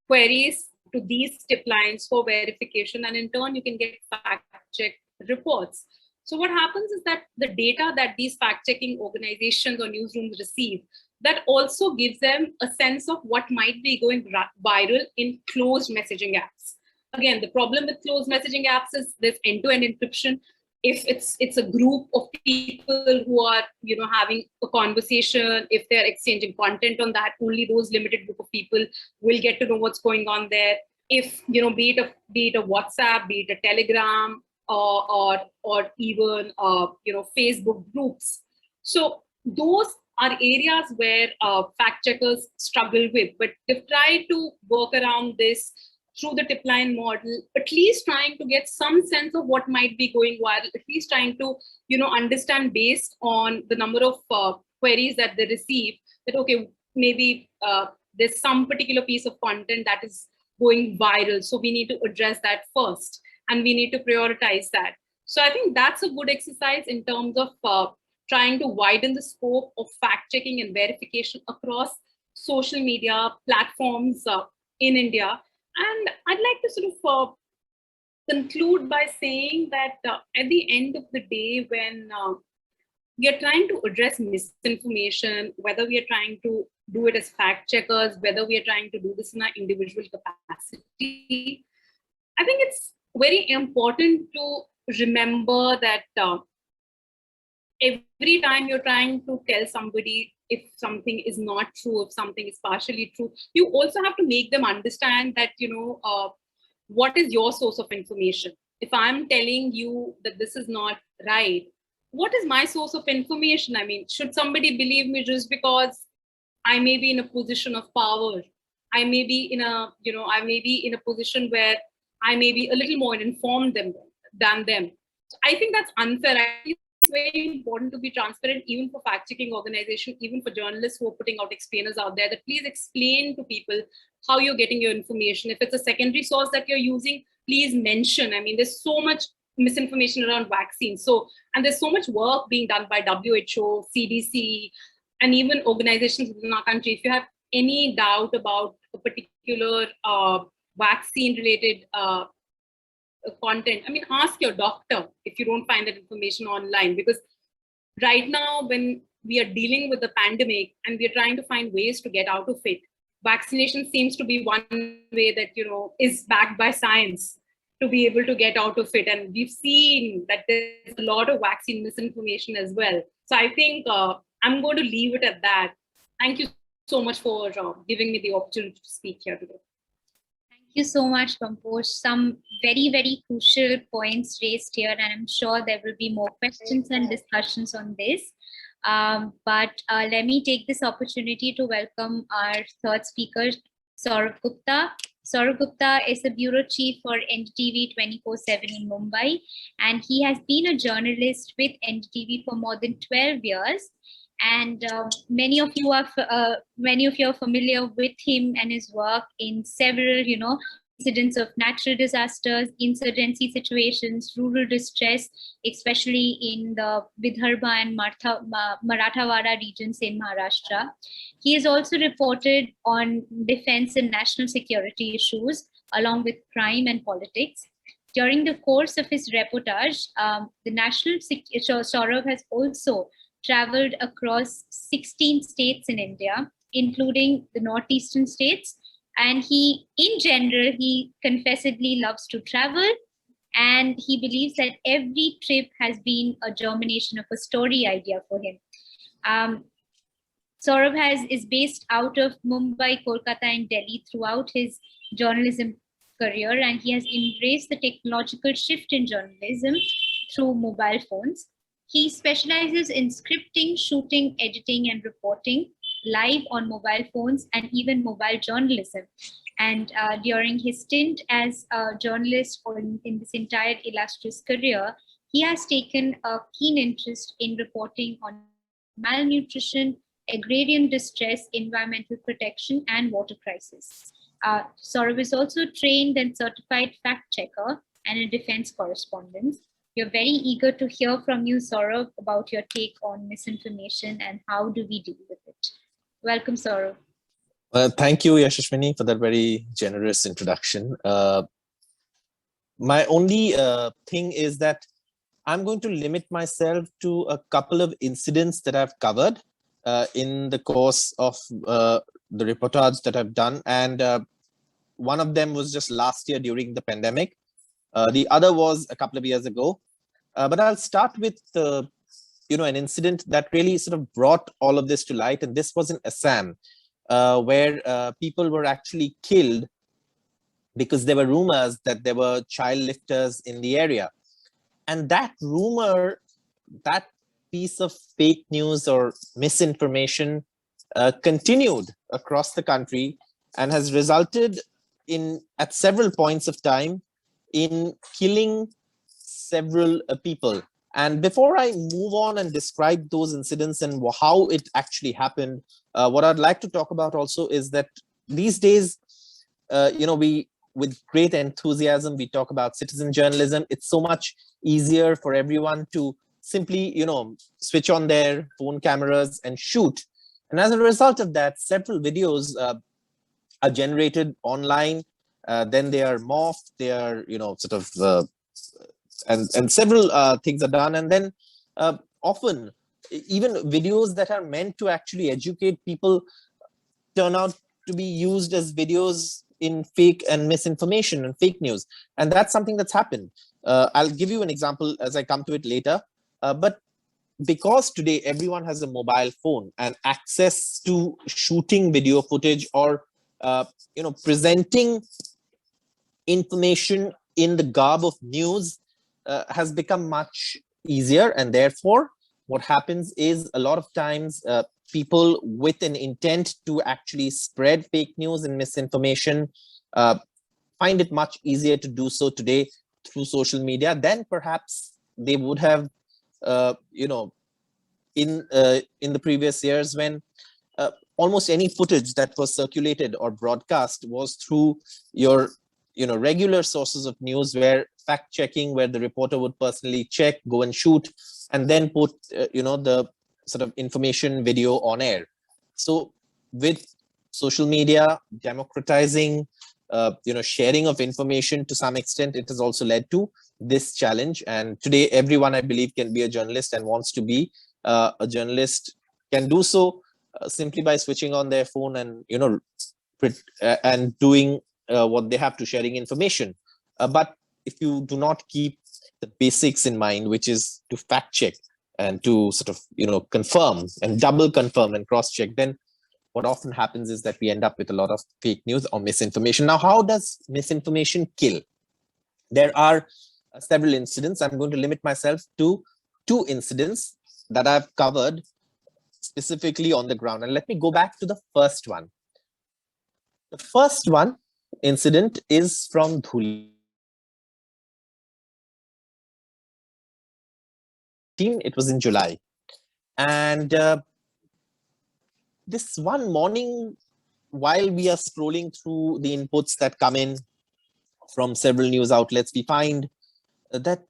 queries to these tip lines for verification, and in turn you can get fact check reports. So what happens is that the data that these fact-checking organizations or newsrooms receive, that also gives them a sense of what might be going viral in closed messaging apps. Again, the problem with closed messaging apps is this end-to-end encryption. If it's a group of people who are having a conversation, if they're exchanging content on that, only those limited group of people will get to know what's going on there. If be it a WhatsApp, be it a Telegram, or even Facebook groups. So those are areas where fact checkers struggle with, but they've tried to work around this through the tip line model, at least trying to get some sense of what might be going viral, at least trying to understand based on the number of queries that they receive, that okay, maybe there's some particular piece of content that is going viral. So we need to address that first, and we need to prioritize that. So I think that's a good exercise in terms of trying to widen the scope of fact checking and verification across social media platforms in India. And I'd like to sort of conclude by saying that at the end of the day, when we are trying to address misinformation, whether we are trying to do it as fact checkers, whether we are trying to do this in our individual capacity, I think it's very important to remember that every time you're trying to tell somebody if something is not true, if something is partially true, you also have to make them understand that, what is your source of information? If I'm telling you that this is not right, what is my source of information? I mean, should somebody believe me just because I may be in a position of power? I may be in a position where I may be a little more informed than them. So I think that's unfair. I think it's very important to be transparent, even for fact-checking organizations, even for journalists who are putting out explainers out there, that please explain to people how you're getting your information. If it's a secondary source that you're using, please mention. I mean, there's so much misinformation around vaccines. And there's so much work being done by WHO, CDC, and even organizations within our country. If you have any doubt about a particular vaccine-related content, I mean, ask your doctor if you don't find that information online. Because right now, when we are dealing with the pandemic and we are trying to find ways to get out of it, vaccination seems to be one way that, is backed by science to be able to get out of it. And we've seen that there's a lot of vaccine misinformation as well. So I think I'm going to leave it at that. Thank you so much for giving me the opportunity to speak here today. Thank you so much, Pamposh. Some very, very crucial points raised here, and I'm sure there will be more questions and discussions on this. But let me take this opportunity to welcome our third speaker, Saurabh Gupta. Saurabh Gupta is the bureau chief for NDTV 24/7 in Mumbai, and he has been a journalist with NDTV for more than 12 years. And many of you are familiar with him and his work in several, incidents of natural disasters, insurgency situations, rural distress, especially in the Vidarbha and Marathwada regions in Maharashtra. He has also reported on defense and national security issues, along with crime and politics. During the course of his reportage, Saurabh has also traveled across 16 states in India, including the northeastern states. And he confessedly loves to travel, and he believes that every trip has been a germination of a story idea for him. Saurabh is based out of Mumbai, Kolkata, and Delhi throughout his journalism career, and he has embraced the technological shift in journalism through mobile phones. He specializes in scripting, shooting, editing, and reporting live on mobile phones and even mobile journalism. And during his stint as a journalist in this entire illustrious career, he has taken a keen interest in reporting on malnutrition, agrarian distress, environmental protection, and water crisis. Saurabh is also trained and certified fact checker and a defense correspondent. We're very eager to hear from you, Saurabh, about your take on misinformation and how do we deal with it. Welcome, Saurabh. Thank you, Yashaswini, for that very generous introduction. My only thing is that I'm going to limit myself to a couple of incidents that I've covered in the course of the reportage that I've done. And one of them was just last year during the pandemic. The other was a couple of years ago. But I'll start with an incident that really sort of brought all of this to light. And this was in Assam, where people were actually killed because there were rumors that there were child lifters in the area. And that rumor, that piece of fake news or misinformation continued across the country and has resulted in, at several points of time, in killing several people. And before I move on and describe those incidents and how it actually happened, what I'd like to talk about also is that these days, we with great enthusiasm, we talk about citizen journalism. It's so much easier for everyone to simply, switch on their phone cameras and shoot. And as a result of that, several videos are generated online. Then they are morphed. They are, and several things are done. And then often even videos that are meant to actually educate people turn out to be used as videos in fake and misinformation and fake news. And that's something that's happened. I'll give you an example as I come to it later. But because today everyone has a mobile phone and access to shooting video footage or presenting information in the garb of news has become much easier. And therefore, what happens is a lot of times people with an intent to actually spread fake news and misinformation find it much easier to do so today through social media than perhaps they would have, in the previous years, when almost any footage that was circulated or broadcast was through your regular sources of news, where fact checking, where the reporter would personally check, go and shoot, and then put the sort of information video on air. So with social media democratizing sharing of information to some extent, it has also led to this challenge. And today everyone, I believe, can be a journalist, and wants to be a journalist can do so simply by switching on their phone and and doing what they have to, sharing information. But if you do not keep the basics in mind, which is to fact check and to sort of confirm and double confirm and cross check, then what often happens is that we end up with a lot of fake news or misinformation. Now, how does misinformation kill? There are several incidents. I'm going to limit myself to 2 incidents that I've covered specifically on the ground. And let me go back to the first one. The first one incident is from Dhule. It was in July. And this one morning, while we are scrolling through the inputs that come in from several news outlets, we find that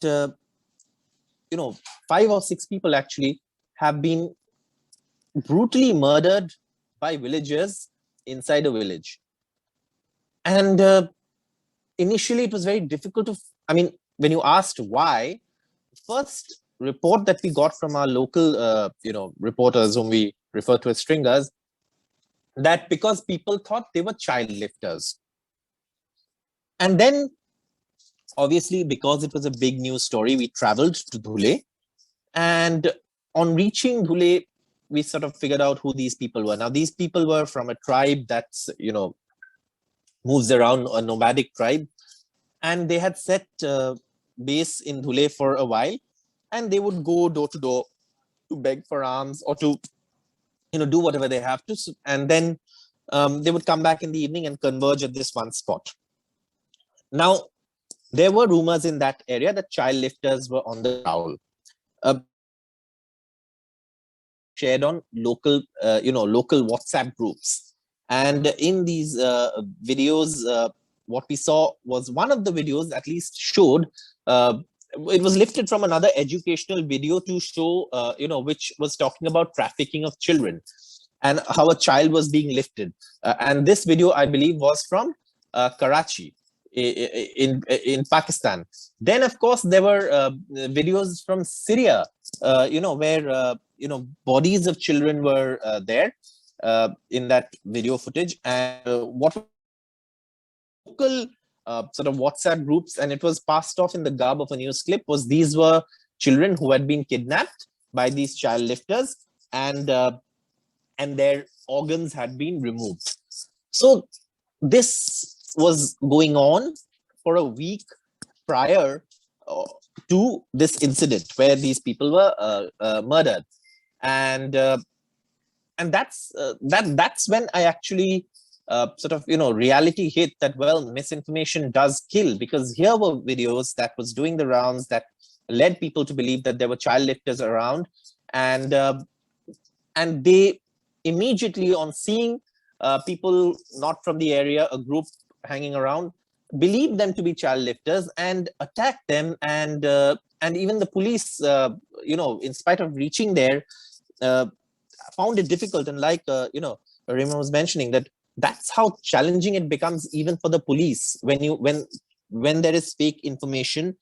5 or 6 people actually have been brutally murdered by villagers inside a village. And initially, it was very difficult to, when you asked why, first report that we got from our local, reporters, whom we refer to as stringers, that because people thought they were child lifters. And then, obviously, because it was a big news story, we traveled to Dhule. And on reaching Dhule, we sort of figured out who these people were. Now, these people were from a tribe that's, moves around, a nomadic tribe. And they had set base in Dhule for a while. And they would go door to door to beg for alms or to, do whatever they have to. And then they would come back in the evening and converge at this one spot. Now, there were rumors in that area that child lifters were on the prowl. Shared on local, local WhatsApp groups. And in these videos, what we saw was one of the videos at least showed, it was lifted from another educational video to show, which was talking about trafficking of children and how a child was being lifted. And this video, I believe, was from Karachi in Pakistan. Then, of course, there were videos from Syria, where, bodies of children were there in that video footage. And what local sort of WhatsApp groups, and it was passed off in the garb of a news clip, was these were children who had been kidnapped by these child lifters, and their organs had been removed. So this was going on for a week prior to this incident where these people were murdered, and that's when I actually reality hit that, well, misinformation does kill, because here were videos that was doing the rounds that led people to believe that there were child lifters around, and they immediately, on seeing people not from the area, a group hanging around, believed them to be child lifters and attacked them, and even the police, in spite of reaching there, found it difficult. And like Rayma was mentioning, that's how challenging it becomes even for the police when there is fake information.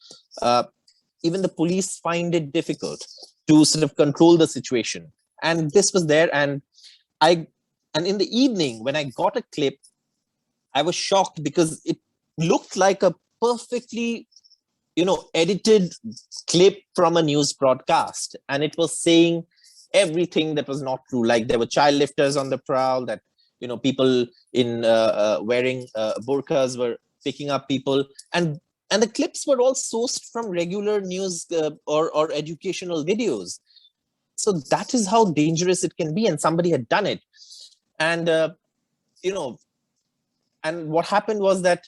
Even the police find it difficult to sort of control the situation. And this was there, and in the evening when I got a clip, I was shocked because it looked like a perfectly edited clip from a news broadcast, and it was saying everything that was not true. Like there were child lifters on the prowl, that people in wearing burqas were picking up people, and the clips were all sourced from regular news or educational videos. So that is how dangerous it can be, and somebody had done it. And and what happened was that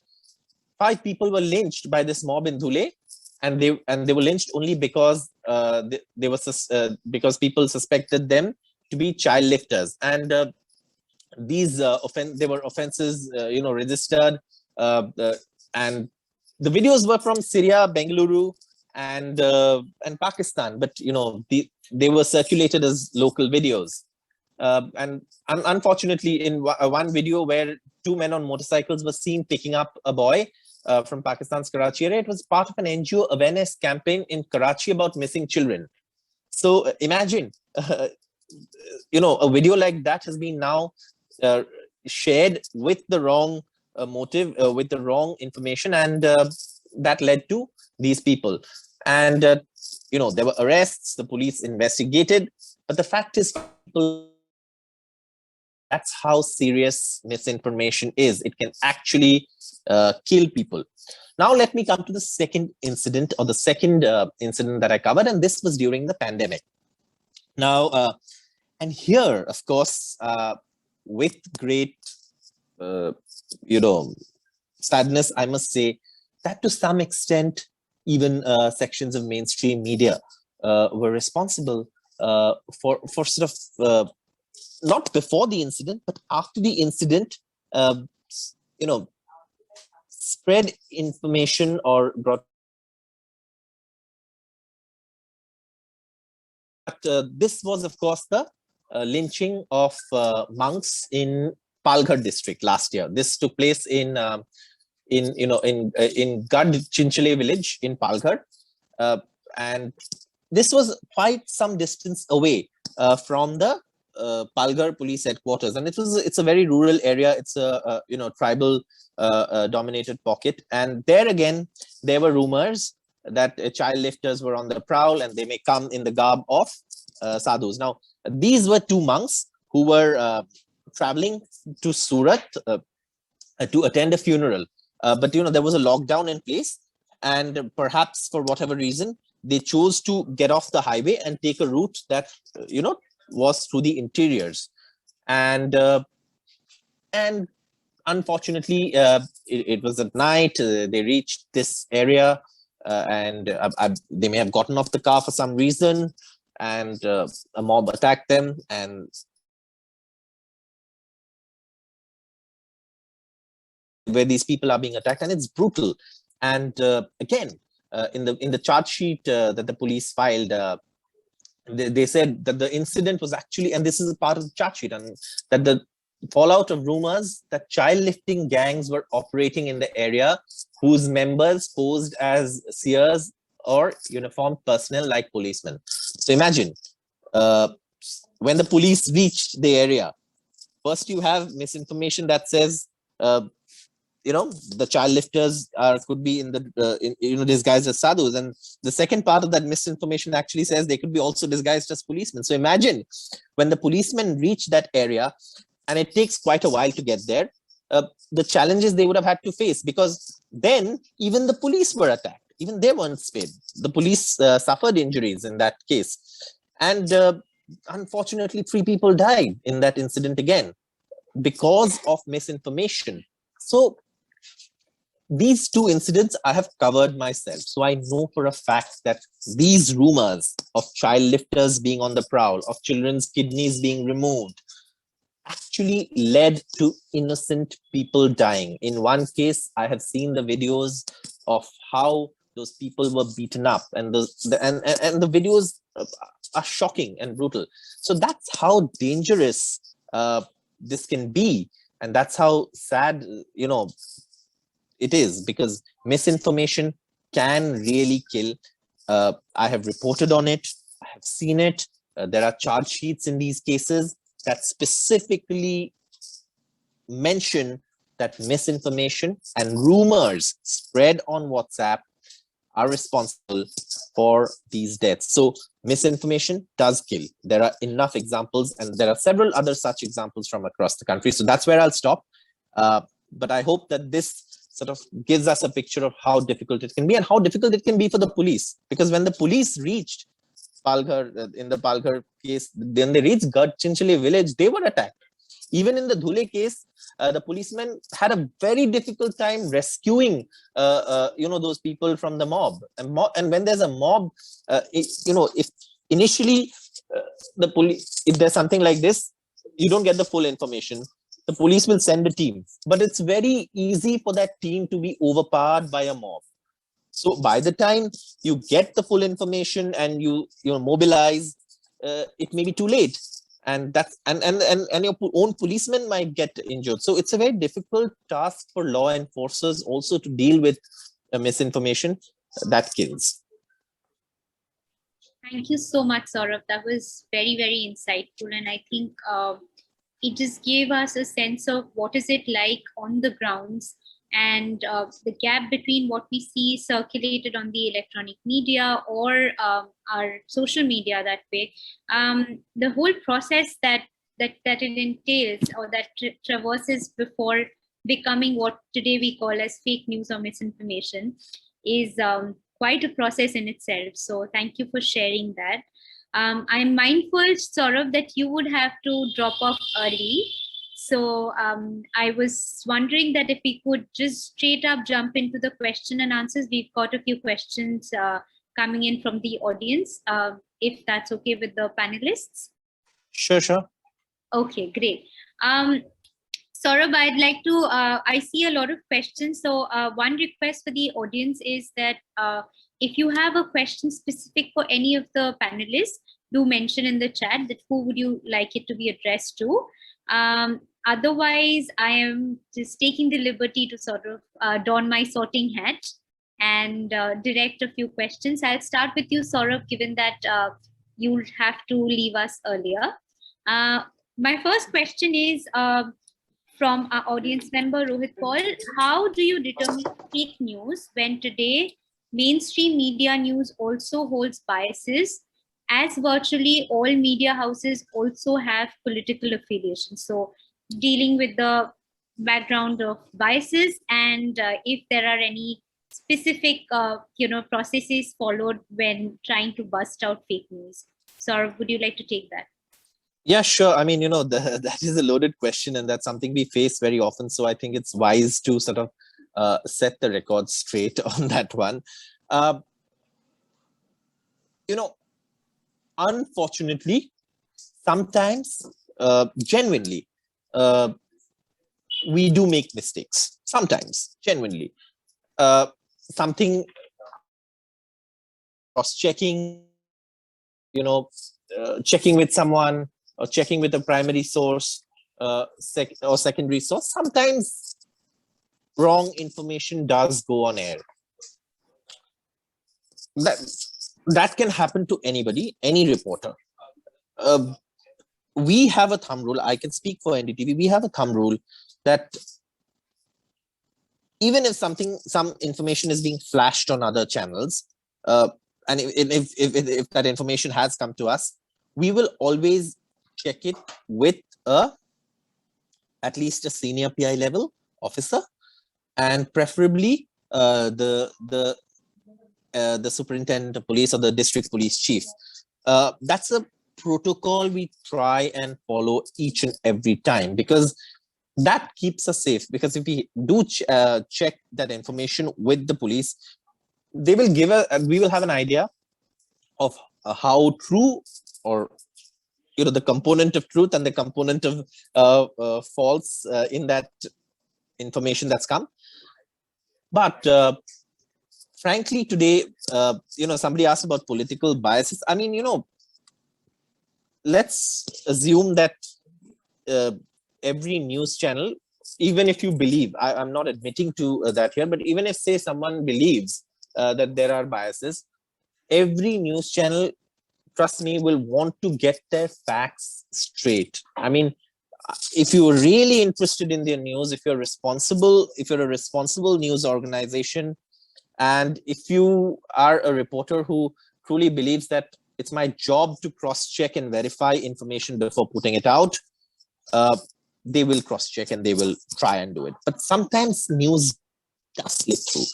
5 people were lynched by this mob in Dhule, and they were lynched only because because people suspected them to be child lifters. And these they were offenses registered, and the videos were from Syria, Bengaluru, and Pakistan, but they were circulated as local videos. And unfortunately, in one video where 2 men on motorcycles were seen picking up a boy from Pakistan's Karachi area, it was part of an NGO awareness campaign in Karachi about missing children. So imagine, a video like that has been now shared with the wrong motive, with the wrong information, and that led to these people. And there were arrests, the police investigated, but the fact is, that's how serious misinformation is. It can actually kill people. Now let me come to the second incident, or the second incident that I covered, and this was during the pandemic. Now, and here, of course, with great, sadness, I must say that to some extent, even sections of mainstream media were responsible for sort of, not before the incident, but after the incident, spread information or brought. But this was, of course, the lynching of monks in Palghar district last year. This took place in Gad Chinchale village in Palghar, and this was quite some distance away from the Palghar police headquarters, and it's a very rural area. It's a tribal dominated pocket, and there again there were rumors that child lifters were on the prowl, and they may come in the garb of sadhus. Now these were 2 monks who were traveling to Surat to attend a funeral, but there was a lockdown in place, and perhaps for whatever reason they chose to get off the highway and take a route that was through the interiors, and unfortunately it was at night. They reached this area, and they may have gotten off the car for some reason, and a mob attacked them, and where these people are being attacked, and it's brutal. And again, in the charge sheet that the police filed, they said that the incident was actually, and this is a part of the charge sheet, and that the fallout of rumors that child lifting gangs were operating in the area, whose members posed as seers or uniformed personnel like policemen. So imagine, when the police reached the area, first you have misinformation that says the child lifters could be in the disguised as sadhus, and the second part of that misinformation actually says they could be also disguised as policemen. So imagine when the policemen reach that area, and it takes quite a while to get there, the challenges they would have had to face, because then even the police were attacked, even they weren't spared. The police suffered injuries in that case, and unfortunately 3 people died in that incident again because of misinformation. So these 2 incidents I have covered myself. So I know for a fact that these rumors of child lifters being on the prowl, of children's kidneys being removed, actually led to innocent people dying. In one case, I have seen the videos of how those people were beaten up, and the videos are shocking and brutal. So that's how dangerous this can be, and that's how sad, it is, because misinformation can really kill. I have reported on it. I have seen it. There are charge sheets in these cases that specifically mention that misinformation and rumors spread on WhatsApp are responsible for these deaths. So misinformation does kill. There are enough examples, and there are several other such examples from across the country. So that's where I'll stop. But I hope that this sort of gives us a picture of how difficult it can be and how difficult it can be for the police. Because when the police reached Palghar, in the Palghar case, then they reached Gadchinchali village, they were attacked. Even in the Dhule case, the policemen had a very difficult time rescuing, those people from the mob. And when there's a mob, if initially the police, if there's something like this, you don't get the full information. The police will send a team, but it's very easy for that team to be overpowered by a mob. So by the time you get the full information and you mobilize, it may be too late. And that's and your own policemen might get injured. So it's a very difficult task for law enforcers also to deal with misinformation that kills. Thank you so much, Saurabh. That was very, very insightful. And I think it just gave us a sense of what is it like on the grounds, and the gap between what we see circulated on the electronic media or our social media that way. The whole process that it entails, or that traverses before becoming what today we call as fake news or misinformation, is quite a process in itself. So thank you for sharing that. I'm mindful, Saurabh, that you would have to drop off early. So I was wondering that if we could just straight up jump into the question and answers. We've got a few questions coming in from the audience, if that's okay with the panelists. Sure. Okay, great. Saurabh, I'd like to, I see a lot of questions. So one request for the audience is that if you have a question specific for any of the panelists, do mention in the chat that who would you like it to be addressed to. Otherwise, I am just taking the liberty to sort of don my sorting hat and direct a few questions. I'll start with you, Saurabh, given that you'll have to leave us earlier. My first question is from our audience member, Rohit Paul. How do you determine fake news when today mainstream media news also holds biases, as virtually all media houses also have political affiliations? So dealing with the background of biases, and if there are any specific processes followed when trying to bust out fake news. Saurabh, would you like to take that? Yeah, sure. I mean, that is a loaded question, and that's something we face very often. So I think it's wise to sort of set the record straight on that one. Unfortunately, sometimes, genuinely, we do make mistakes. Sometimes, genuinely. Something cross-checking, checking with someone, or checking with a primary source or secondary source. Sometimes wrong information does go on air. That can happen to anybody, any reporter. We have a thumb rule. I can speak for NDTV. We have a thumb rule that even if some information is being flashed on other channels, and if that information has come to us, we will always check it with at least a senior PI level officer, and preferably the superintendent of police or the district police chief. That's a protocol we try and follow each and every time, because that keeps us safe. Because if we do check that information with the police, they will we will have an idea of how true or the component of truth and the component of false in that information that's come. But frankly, today, somebody asked about political biases. I mean, let's assume that every news channel, even if you believe, I'm not admitting to that here, but even if, say, someone believes that there are biases, every news channel, trust me, will want to get their facts straight. I mean, if you're really interested in their news, if you're a responsible news organization, and if you are a reporter who truly believes that it's my job to cross-check and verify information before putting it out, they will cross-check and they will try and do it. But sometimes news does slip through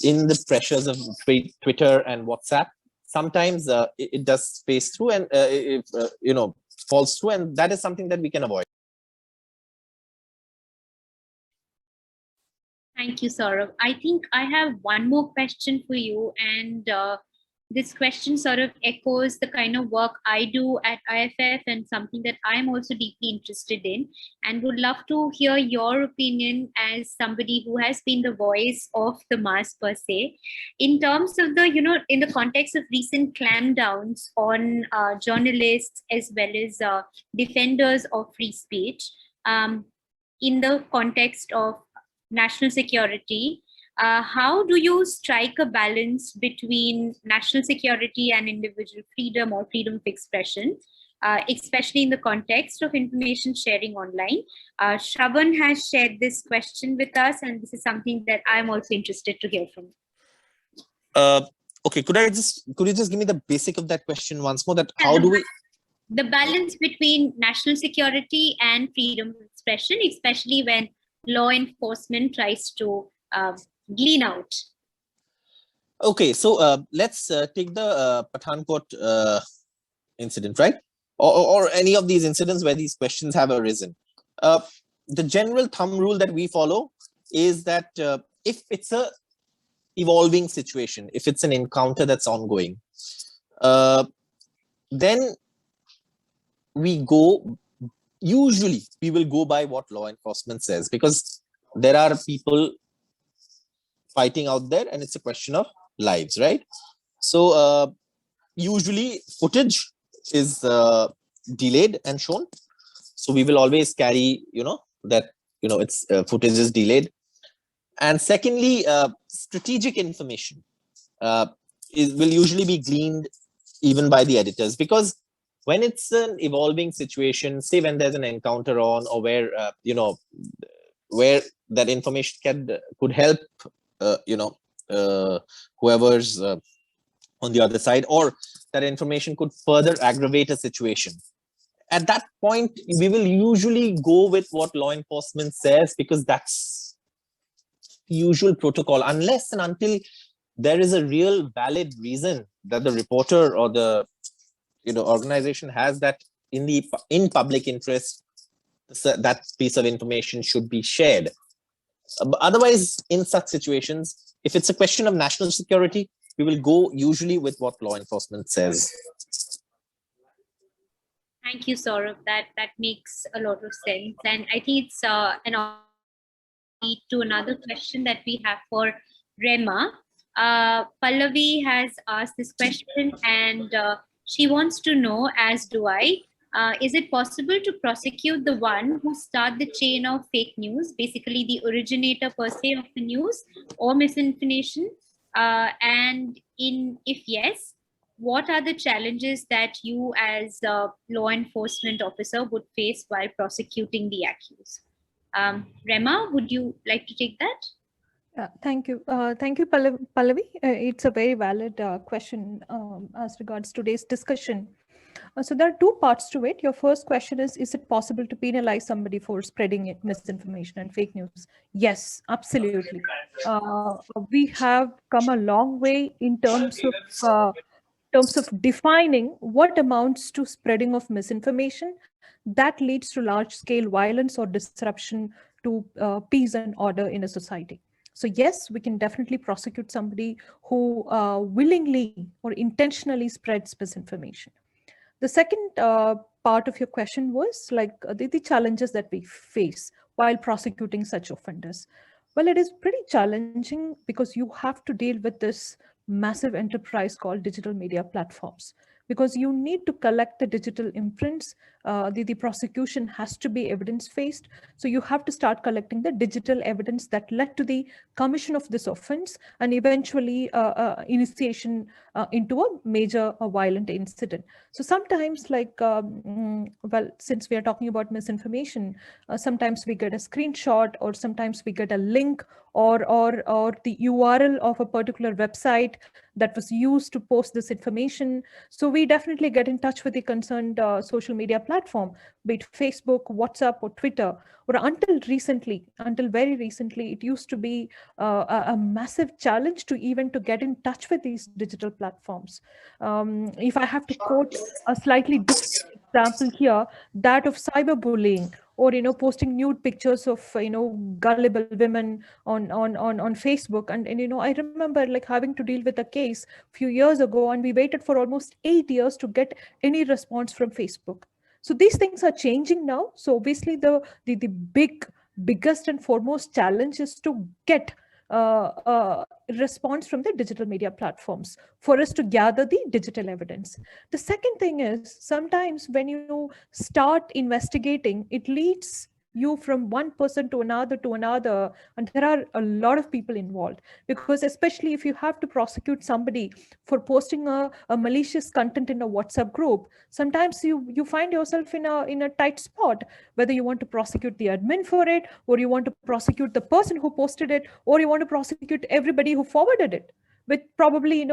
in the pressures of Twitter and WhatsApp. Sometimes it does space through and falls through, and that is something that we can avoid. Thank you, Saurabh. I think I have one more question for you, and this question sort of echoes the kind of work I do at IFF and something that I'm also deeply interested in, and would love to hear your opinion as somebody who has been the voice of the mass per se, in terms of the, in the context of recent clampdowns on journalists as well as defenders of free speech, in the context of national security. How do you strike a balance between national security and individual freedom or freedom of expression, especially in the context of information sharing online? Shravan has shared this question with us, and this is something that I'm also interested to hear from. Okay, could you just give me the basic of that question once more? That how do we... The balance between national security and freedom of expression, especially when law enforcement tries to glean out. Okay, so let's take the Pathankot incident, right? Or any of these incidents where these questions have arisen. The general thumb rule that we follow is that if it's a evolving situation, if it's an encounter that's ongoing, then usually we will go by what law enforcement says, because there are people fighting out there and it's a question of lives, right? So usually footage is delayed and shown. So we will always carry, it's footage is delayed. And secondly, strategic information will usually be gleaned even by the editors, because when it's an evolving situation, say when there's an encounter on, or where where that information could help whoever's on the other side, or that information could further aggravate a situation. At that point, we will usually go with what law enforcement says, because that's the usual protocol, unless and until there is a real valid reason that the reporter or the organization has that in public interest, that piece of information should be shared. But otherwise, in such situations, if it's a question of national security, we will go usually with what law enforcement says. Thank you, Saurabh. That makes a lot of sense, and I think it's an opportunity to another question that we have for Rema. Pallavi has asked this question, and she wants to know, as do I, is it possible to prosecute the one who started the chain of fake news, basically the originator per se of the news or misinformation? And if yes, what are the challenges that you as a law enforcement officer would face while prosecuting the accused? Rema, would you like to take that? Thank you. Thank you, Pallavi. It's a very valid question as regards today's discussion. So there are two parts to it. Your first question is it possible to penalize somebody for spreading misinformation and fake news? Yes, absolutely. We have come a long way in terms of defining what amounts to spreading of misinformation that leads to large-scale violence or disruption to peace and order in a society. So yes, we can definitely prosecute somebody who willingly or intentionally spreads misinformation. The second part of your question was like the challenges that we face while prosecuting such offenders. Well, it is pretty challenging because you have to deal with this massive enterprise called digital media platforms, because you need to collect the digital imprints. The prosecution has to be evidence-based. So you have to start collecting the digital evidence that led to the commission of this offense and eventually initiation into a major violent incident. So sometimes well, since we are talking about misinformation, sometimes we get a screenshot, or sometimes we get a link or the URL of a particular website that was used to post this information. So we definitely get in touch with the concerned social media platform, be it Facebook, WhatsApp, or Twitter. Or until very recently, it used to be a massive challenge to even to get in touch with these digital platforms. If I have to quote a slightly different example here, that of cyberbullying, or posting nude pictures of gullible women on Facebook. And I remember like having to deal with a case a few years ago, and we waited for almost 8 years to get any response from Facebook. So these things are changing now. So obviously the biggest and foremost challenge is to get response from the digital media platforms for us to gather the digital evidence. The second thing is, sometimes when you start investigating, it leads you from one person to another, and there are a lot of people involved, because especially if you have to prosecute somebody for posting a malicious content in a WhatsApp group, sometimes you find yourself in a tight spot, whether you want to prosecute the admin for it, or you want to prosecute the person who posted it, or you want to prosecute everybody who forwarded it, with probably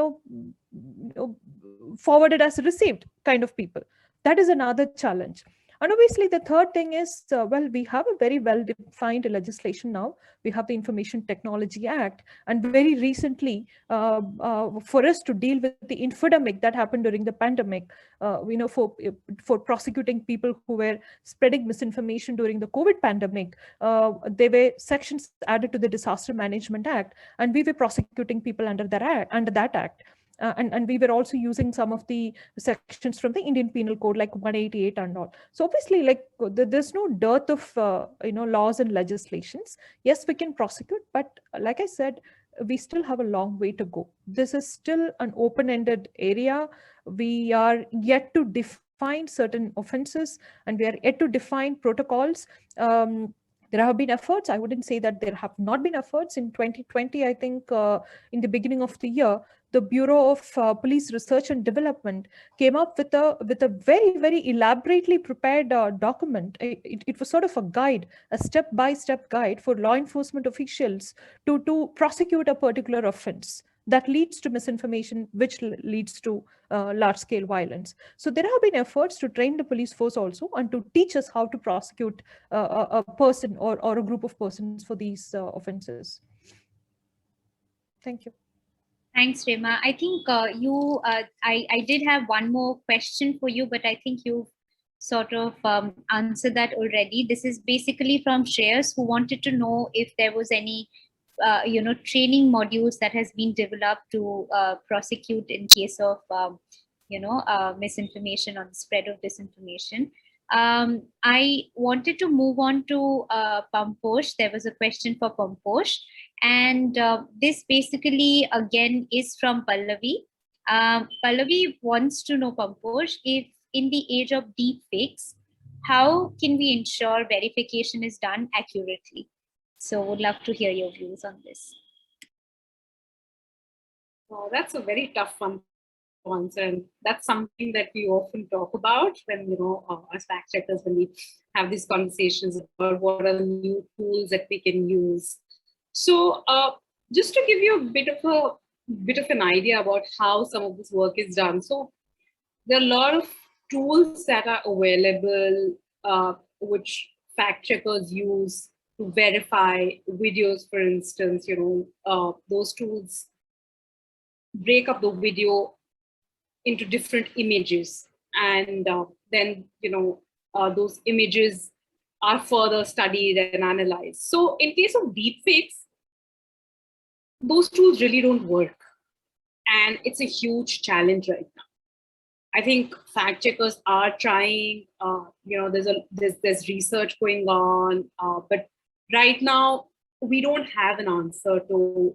forwarded as received kind of people. That is another challenge. And obviously, the third thing is, well, we have a very well-defined legislation now. We have the Information Technology Act. And very recently, for us to deal with the infodemic that happened during the pandemic, for prosecuting people who were spreading misinformation during the COVID pandemic, there were sections added to the Disaster Management Act, and we were prosecuting people under that act. And we were also using some of the sections from the Indian Penal Code, like 188 and all. So obviously, like there's no dearth of laws and legislations. Yes, we can prosecute, but like I said, we still have a long way to go. This is still an open-ended area. We are yet to define certain offenses, and we are yet to define protocols. There have been efforts. I wouldn't say that there have not been efforts. In 2020, I think in the beginning of the year, the Bureau of Police Research and Development came up with a very, very elaborately prepared document. It was sort of a guide, a step-by-step guide for law enforcement officials to prosecute a particular offense that leads to misinformation, which leads to large-scale violence. So there have been efforts to train the police force also, and to teach us how to prosecute a person or a group of persons for these offenses. Thank you. Thanks, Rema. I think I did have one more question for you, but I think you've sort of answered that already. This is basically from Shreyas, who wanted to know if there was any training modules that has been developed to prosecute in case of misinformation or the spread of disinformation. I wanted to move on to Pamposh. There was a question for Pamposh, and this basically again is from Pallavi. Pallavi wants to know, Pamposh, if in the age of deep fakes, how can we ensure verification is done accurately? So would love to hear your views on this. Oh, that's a very tough one to answer, and that's something that we often talk about when, as fact checkers, when we have these conversations about what are the new tools that we can use. So just to give you a bit of an idea about how some of this work is done. So there are a lot of tools that are available, which fact checkers use to verify videos, for instance. Those tools break up the video into different images, and then those images are further studied and analyzed. So in case of deepfakes, those tools really don't work, and it's a huge challenge right now. I think fact checkers are trying, there's research going on, but right now we don't have an answer to,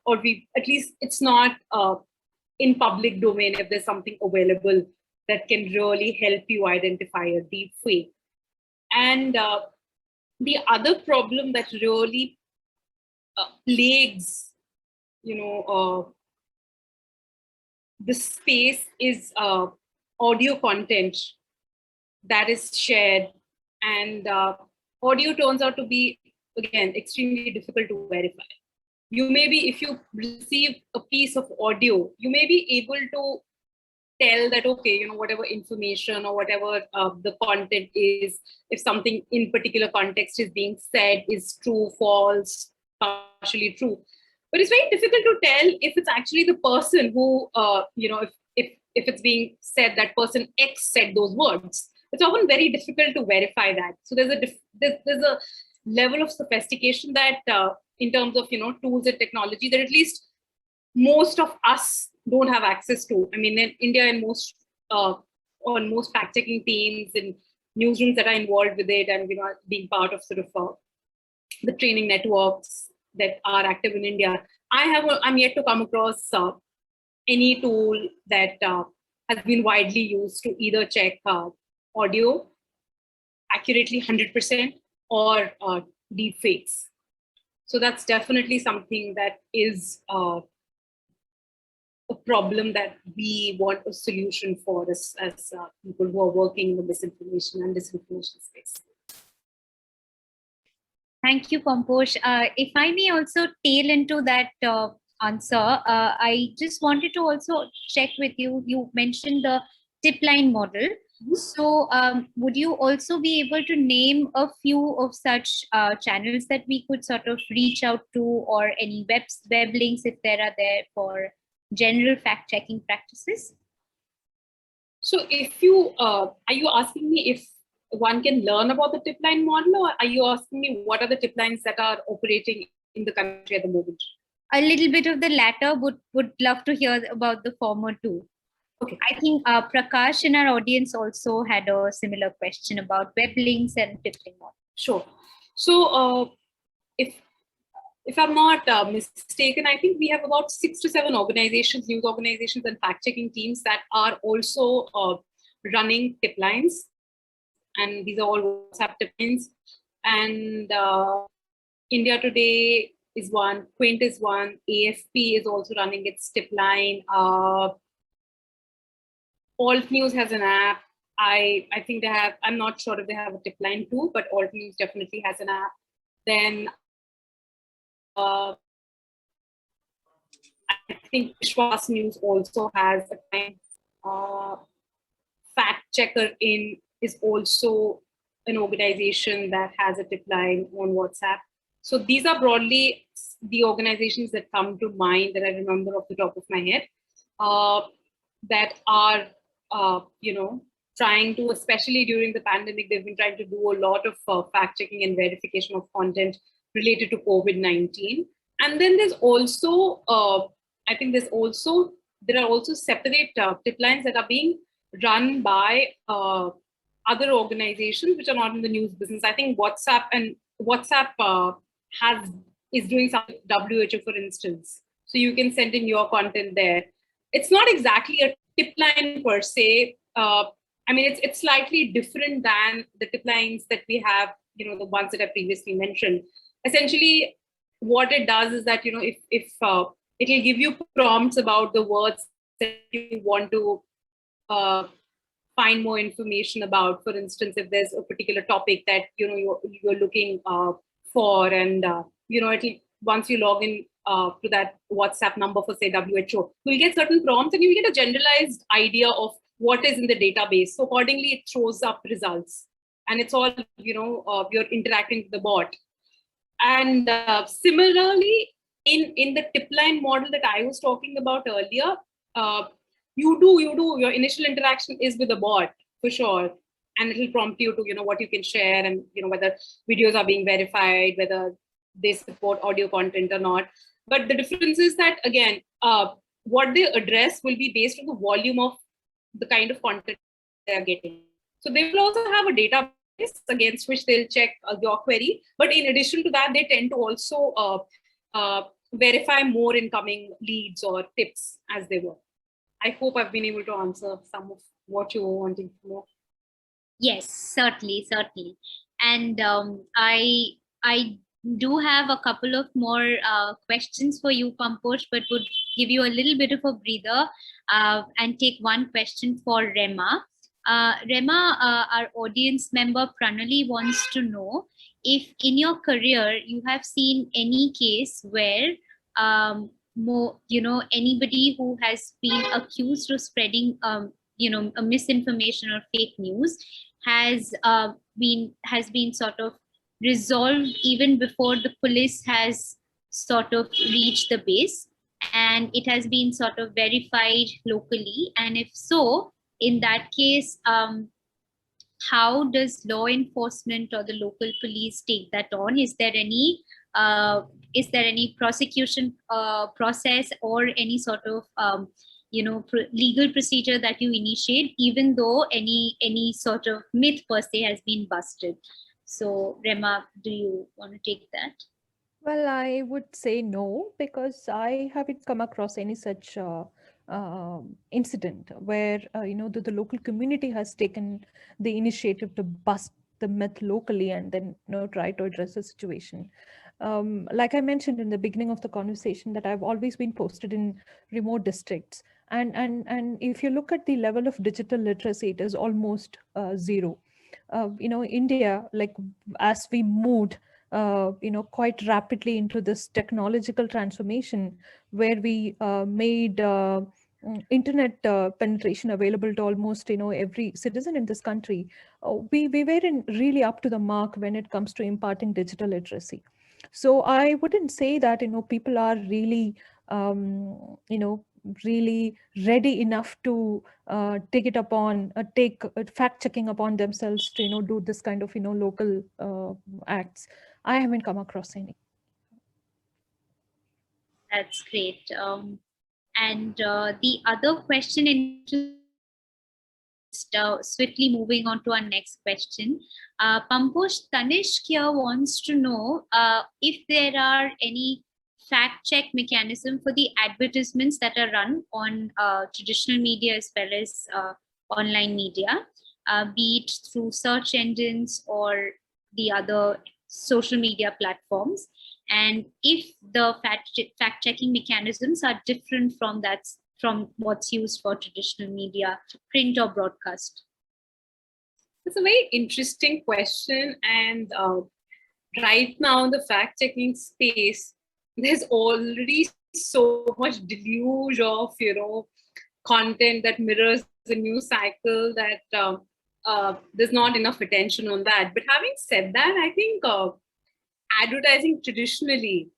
at least it's not in public domain if there's something available that can really help you identify a deep fake. And the other problem that really plagues, the space is audio content that is shared, and audio turns out to be, again, extremely difficult to verify. You may be, if you receive a piece of audio, you may be able to tell that, okay, whatever information or whatever the content is, if something in particular context is being said is true, false, partially true. But it's very difficult to tell if it's actually the person who, if it's being said that person X said those words. It's often very difficult to verify that. So there's a level of sophistication that in terms of, tools and technology that at least most of us don't have access to. I mean, in India, and on most fact-checking teams and newsrooms that are involved with it, and being part of sort of the training networks that are active in India, I'm yet to come across any tool that has been widely used to either check audio accurately 100% or deep fakes. So that's definitely something that is a problem that we want a solution for as people who are working in the misinformation and disinformation space. Thank you, Pamposh. If I may also tail into that answer, I just wanted to also check with you. You mentioned the tip line model. So would you also be able to name a few of such channels that we could sort of reach out to, or any web links if there are there for general fact-checking practices? So if you, are you asking me if one can learn about the tip line model, or are you asking me what are the tip lines that are operating in the country at the moment? A little bit of the latter, would love to hear about the former too. Okay. I think Prakash in our audience also had a similar question about web links and tip line model. Sure. So if I'm not mistaken, I think we have about 6 to 7 organizations, news organizations and fact-checking teams that are also running tip lines. And these are all WhatsApp tip lines. And India Today is one, Quint is one, AFP is also running its tip line. Alt News has an app. I think they have, I'm not sure if they have a tip line too, but Alt News definitely has an app. Then I think Vishwas News also has a time. Fact Checker is also an organization that has a tip line on WhatsApp. So these are broadly the organizations that come to mind that I remember off the top of my head that are, trying to, especially during the pandemic, they've been trying to do a lot of fact checking and verification of content related to COVID-19. And then there's also, there are also separate tip lines that are being run by other organizations which are not in the news business. I think WhatsApp is doing something with WHO, for instance. So you can send in your content there. It's not exactly a tip line per se. I mean, it's slightly different than the tip lines that we have, the ones that I previously mentioned. Essentially, what it does is that, if it'll give you prompts about the words that you want to find more information about. For instance, if there's a particular topic that you're looking for, and it'll, once you log in to that WhatsApp number for, say, WHO, you'll get certain prompts and you'll get a generalized idea of what is in the database. So accordingly, it throws up results, and it's all you're interacting with the bot. And similarly, in the tip line model that I was talking about earlier, your initial interaction is with the bot for sure, and it'll prompt you to what you can share, and whether videos are being verified, whether they support audio content or not. But the difference is that, again, what they address will be based on the volume of the kind of content they are getting. So they will also have a database against which they'll check your query. But in addition to that, they tend to also verify more incoming leads or tips as they work. I hope I've been able to answer some of what you were wanting to know. Yes, certainly. And I do have a couple of more questions for you, Pamposh, but would give you a little bit of a breather and take one question for Rema. Rema, our audience member Pranali wants to know if in your career you have seen any case where anybody who has been accused of spreading a misinformation or fake news has been sort of resolved even before the police has sort of reached the base, and it has been sort of verified locally, and if so, in that case, how does law enforcement or the local police take that on? Is there any prosecution process or any sort of legal procedure that you initiate, even though any sort of myth per se has been busted? So Rema, do you want to take that? Well, I would say no, because I haven't come across any such incident where the local community has taken the initiative to bust the myth locally and then try to address the situation. Like I mentioned in the beginning of the conversation, that I've always been posted in remote districts, and if you look at the level of digital literacy, it is almost zero. India, like as we moved quite rapidly into this technological transformation, where we made internet penetration available to almost every citizen in this country, we weren't really up to the mark when it comes to imparting digital literacy. So I wouldn't say that people are really really ready enough to take it upon take fact checking upon themselves to do this kind of local acts. I haven't come across any. That's great. And the other question, in swiftly moving on to our next question, Pamposh, Tanishq here wants to know if there are any fact check mechanism for the advertisements that are run on traditional media as well as online media, be it through search engines or the other social media platforms, and if the fact checking mechanisms are different from what's used for traditional media, print or broadcast. It's a very interesting question, and right now in the fact checking space, there's already so much deluge of content that mirrors the news cycle that there's not enough attention on that. But having said that, I think advertising traditionally,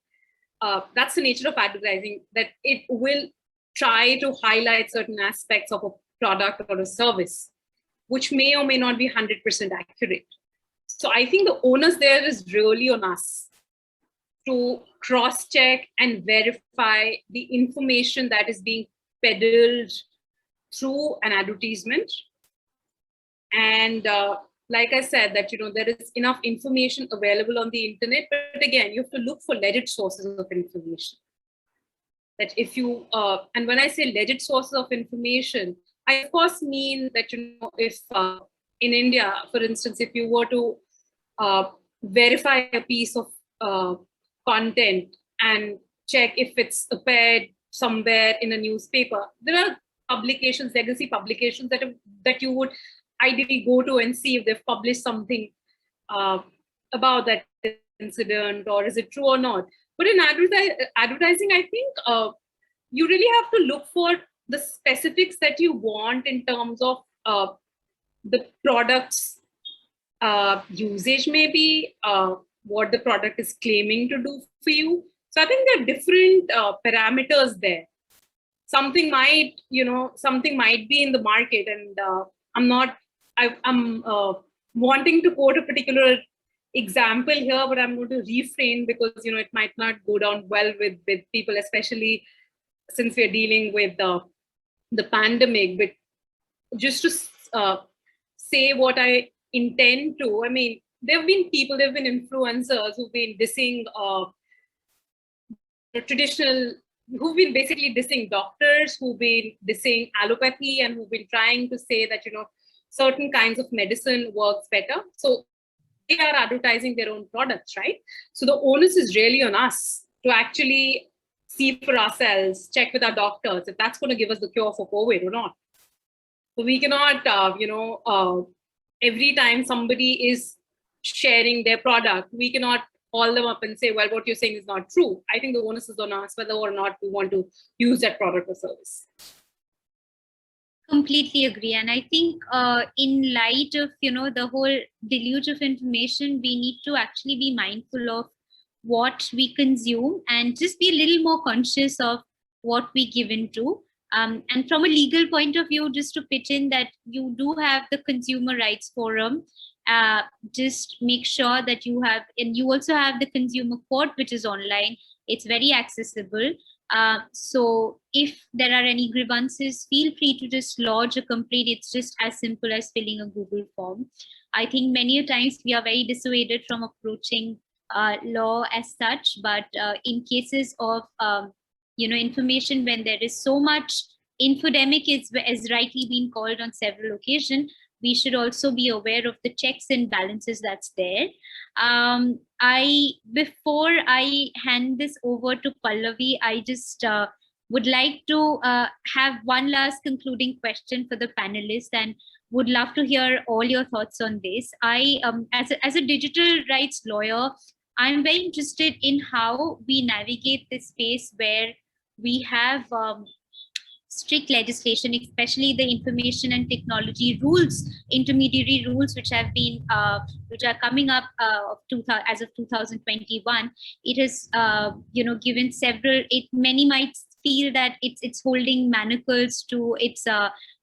that's the nature of advertising, that it will try to highlight certain aspects of a product or a service, which may or may not be 100% accurate. So I think the onus there is really on us to cross-check and verify the information that is being peddled through an advertisement. And like I said, that there is enough information available on the internet, but again, you have to look for legit sources of information. That if you, and when I say legit sources of information, I of course mean that if in India, for instance, if you were to verify a piece of content and check if it's appeared somewhere in a newspaper, there are publications, legacy publications that you would ideally go to and see if they've published something about that incident, or is it true or not. But in advertising, I think you really have to look for the specifics that you want in terms of the product's usage, maybe what the product is claiming to do for you. So I think there are different parameters there. Something might be in the market, and I'm wanting to quote a particular example here, but I'm going to refrain because it might not go down well with people, especially since we're dealing with the pandemic. But just to say what I intend to. I mean, there have been people, there have been influencers who've been dissing traditional, who've been basically dissing doctors, who've been dissing allopathy, and who've been trying to say that, you know, certain kinds of medicine works better. So they are advertising their own products, right? So the onus is really on us to actually see for ourselves, check with our doctors if that's going to give us the cure for COVID or not. So we cannot, every time somebody is sharing their product, we cannot call them up and say, well, what you're saying is not true. I think the onus is on us whether or not we want to use that product or service. Completely agree. And I think in light of, you know, the whole deluge of information, we need to actually be mindful of what we consume and just be a little more conscious of what we give into. And from a legal point of view, just to pitch in that you do have the Consumer Rights Forum. Just make sure that you have, and you also have the Consumer Court, which is online. It's very accessible. So if there are any grievances, feel free to just lodge a complaint. It's just as simple as filling a Google form. I think many a times we are very dissuaded from approaching law as such, but in cases of you know, information, when there is so much infodemic, is rightly been called on several occasions, we should also be aware of the checks and balances that's there. Before I hand this over to Pallavi, I just would like to have one last concluding question for the panelists, and would love to hear all your thoughts on this. As a digital rights lawyer, I'm very interested in how we navigate this space where we have strict legislation, especially the information and technology rules, intermediary rules, which have been which are coming up as of 2021. It has you know, given several. Many might feel that it's holding manacles to, it's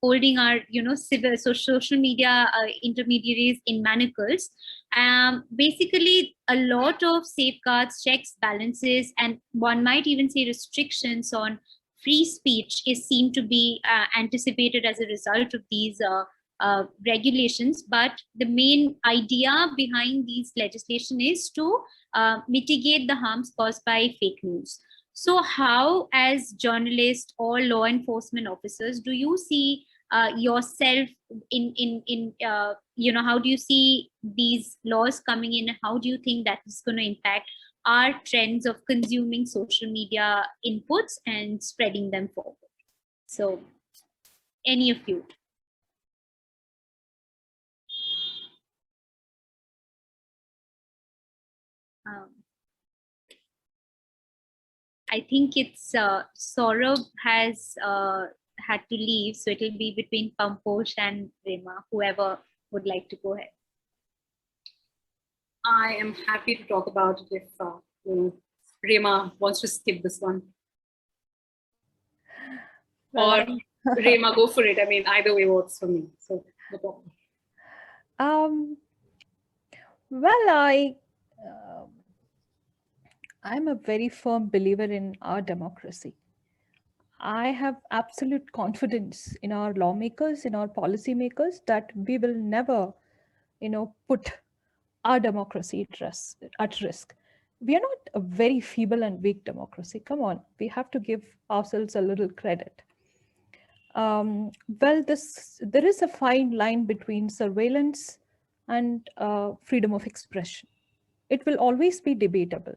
holding our, you know, civil social media intermediaries in manacles. Basically, a lot of safeguards, checks, balances, and one might even say restrictions on free speech is seen to be anticipated as a result of these regulations. But the main idea behind these legislation is to mitigate the harms caused by fake news. So how, as journalists or law enforcement officers, do you see yourself in you know, how do you see these laws coming in? How do you think that is going to impact our trends of consuming social media inputs and spreading them forward? So any of you? I think it's Saurabh has had to leave, so it will be between Pamposh and Rema, whoever would like to go ahead. I am happy to talk about it if you know, Rema wants to skip this one. Well, or Rema, go for it. I mean, either way works for me. So no problem. Well, I'm a very firm believer in our democracy. I have absolute confidence in our lawmakers, in our policymakers, that we will never, you know, put our democracy at risk. We are not a very feeble and weak democracy. Come on, we have to give ourselves a little credit. Well, there is a fine line between surveillance and freedom of expression. It will always be debatable.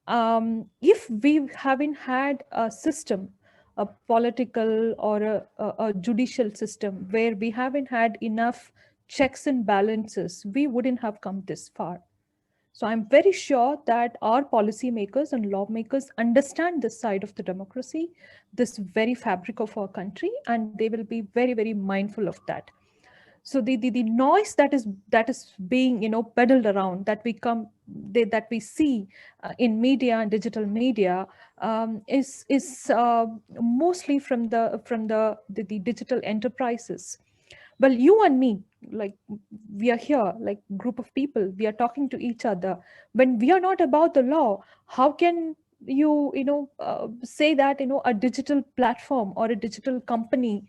If we haven't had a system, a political or a judicial system where we haven't had enough checks and balances, we wouldn't have come this far. So I'm very sure that our policymakers and lawmakers understand this side of the democracy, this very fabric of our country, and they will be very, very mindful of that. So the noise that is being, you know, peddled around, that we see in media and digital media is mostly from the digital enterprises. Well, you and me, like, we are here, like group of people, we are talking to each other. When we are not about the law, how can you say that, you know, a digital platform or a digital company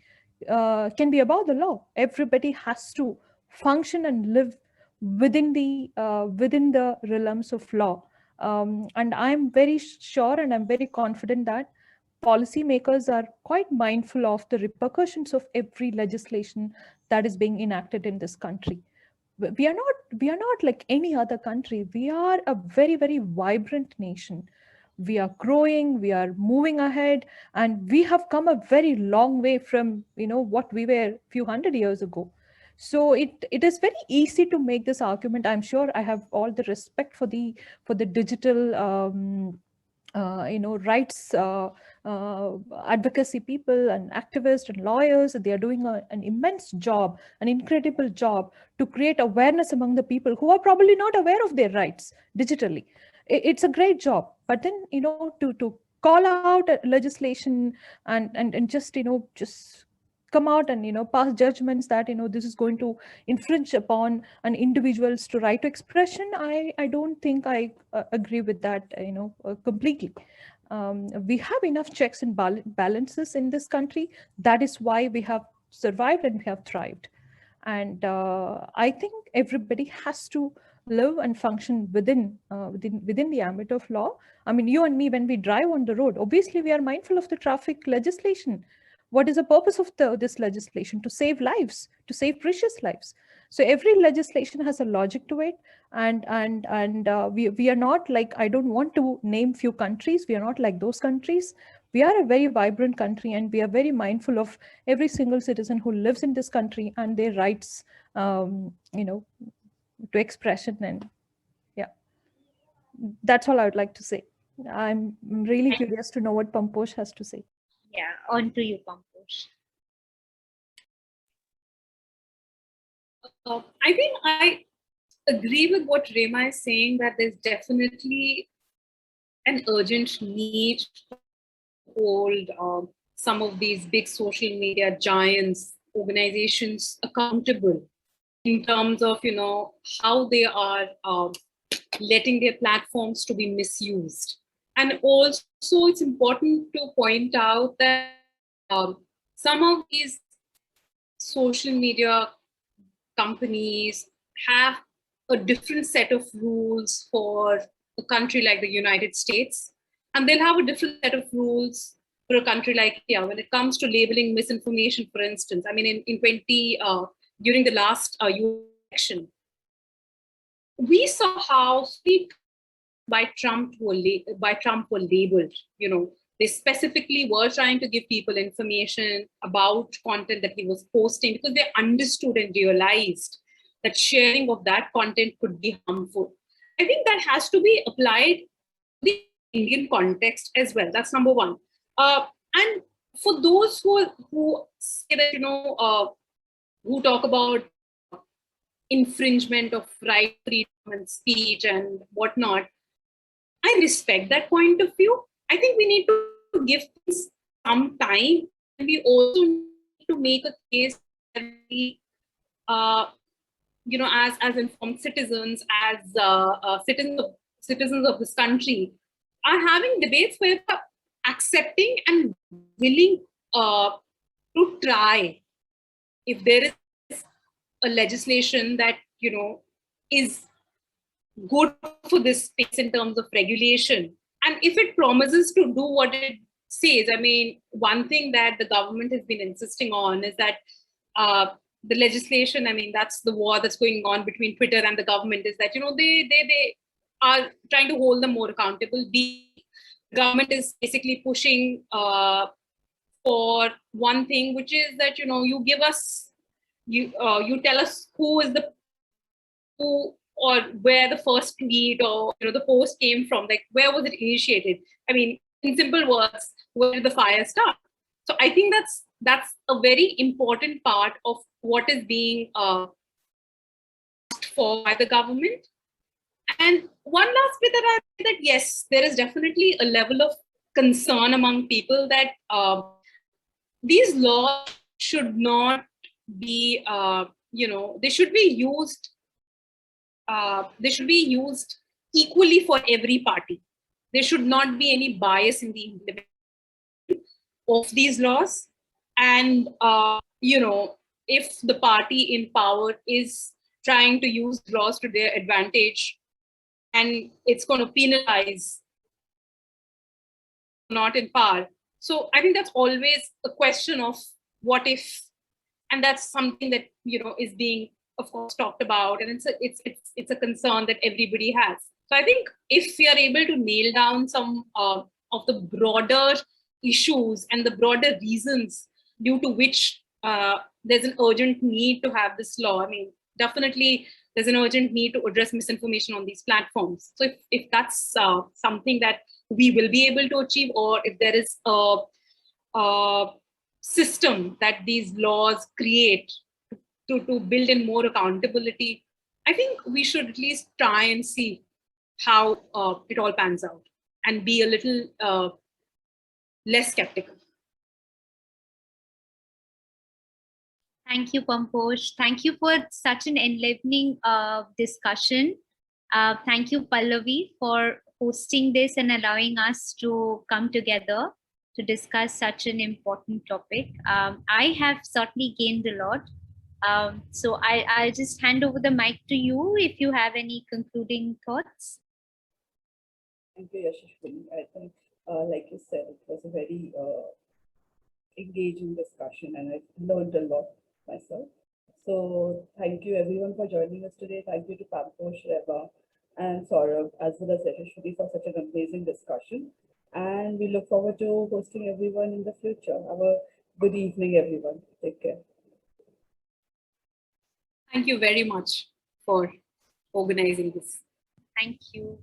can be above the law. Everybody has to function and live within the realms of law. And I'm very sure and I'm very confident that policymakers are quite mindful of the repercussions of every legislation that is being enacted in this country. We are not like any other country. We are a very, very vibrant nation. We are growing, we are moving ahead, and we have come a very long way from what we were a few hundred years ago. So it is very easy to make this argument. I'm sure I have all the respect for the digital rights advocacy people and activists and lawyers. They are doing an immense job, an incredible job to create awareness among the people who are probably not aware of their rights digitally. It's a great job. But then, to call out legislation and just come out and pass judgments that this is going to infringe upon an individual's to right to expression, I don't think I agree with that completely. We have enough checks and balances in this country. That is why we have survived and we have thrived. And I think everybody has to live and function within the ambit of law. I mean, you and me, when we drive on the road, obviously we are mindful of the traffic legislation. What is the purpose of this legislation? To save lives, to save precious lives. So every legislation has a logic to it. And we are not like, I don't want to name few countries. We are not like those countries. We are a very vibrant country, and we are very mindful of every single citizen who lives in this country and their rights, to expression. And yeah, that's all I would like to say. I'm really curious to know what Pamposh has to say. Yeah, on to you, Pamposh. I think I agree with what Rema is saying, that there's definitely an urgent need to hold some of these big social media giants, organizations accountable in terms of, how they are letting their platforms to be misused. And also it's important to point out that some of these social media companies have a different set of rules for a country like the United States, and they'll have a different set of rules for a country like India when it comes to labeling misinformation, for instance. I mean, during the last election, we saw how by Trump were labeled. They specifically were trying to give people information about content that he was posting because they understood and realized that sharing of that content could be harmful. I think that has to be applied to the Indian context as well. That's number one. And for those who say that, who talk about infringement of right, freedom and speech and whatnot, I respect that point of view. I think we need to give things some time, and we also need to make a case that we, as informed citizens, as citizens of this country, are having debates where we're accepting and willing to try. If there is a legislation that is good for this space in terms of regulation, and if it promises to do what it says. I mean, one thing that the government has been insisting on is that the legislation, I mean, that's the war that's going on between Twitter and the government, is that they are trying to hold them more accountable. The government is basically pushing for one thing, which is that you give us, you tell us who or where the first tweet or the post came from, like where was it initiated? I mean, in simple words, where did the fire start? So I think that's a very important part of what is being asked for by the government. And one last bit that yes, there is definitely a level of concern among people that these laws should not be, they should be used. They should be used equally for every party. There should not be any bias in the implementation of these laws. And if the party in power is trying to use laws to their advantage and it's going to penalize not in power. So I think that's always a question of what if, and that's something that is being, of course, talked about, and it's a concern that everybody has. So I think if we are able to nail down some of the broader issues and the broader reasons due to which there's an urgent need to have this law, I mean, definitely there's an urgent need to address misinformation on these platforms. So if that's something that we will be able to achieve, or if there is a system that these laws create to build in more accountability, I think we should at least try and see how it all pans out and be a little less skeptical. Thank you, Pamposh. Thank you for such an enlivening discussion. Thank you, Pallavi, for hosting this and allowing us to come together to discuss such an important topic. I have certainly gained a lot. So I'll just hand over the mic to you if you have any concluding thoughts. Thank you, Yashaswini. I think, like you said, it was a very engaging discussion, and I learned a lot myself. So thank you everyone for joining us today. Thank you to Pamposh, Rema, and Saurabh, as well as Yashaswini, for such an amazing discussion. And we look forward to hosting everyone in the future. Have a good evening, everyone. Take care. Thank you very much for organizing this. Thank you.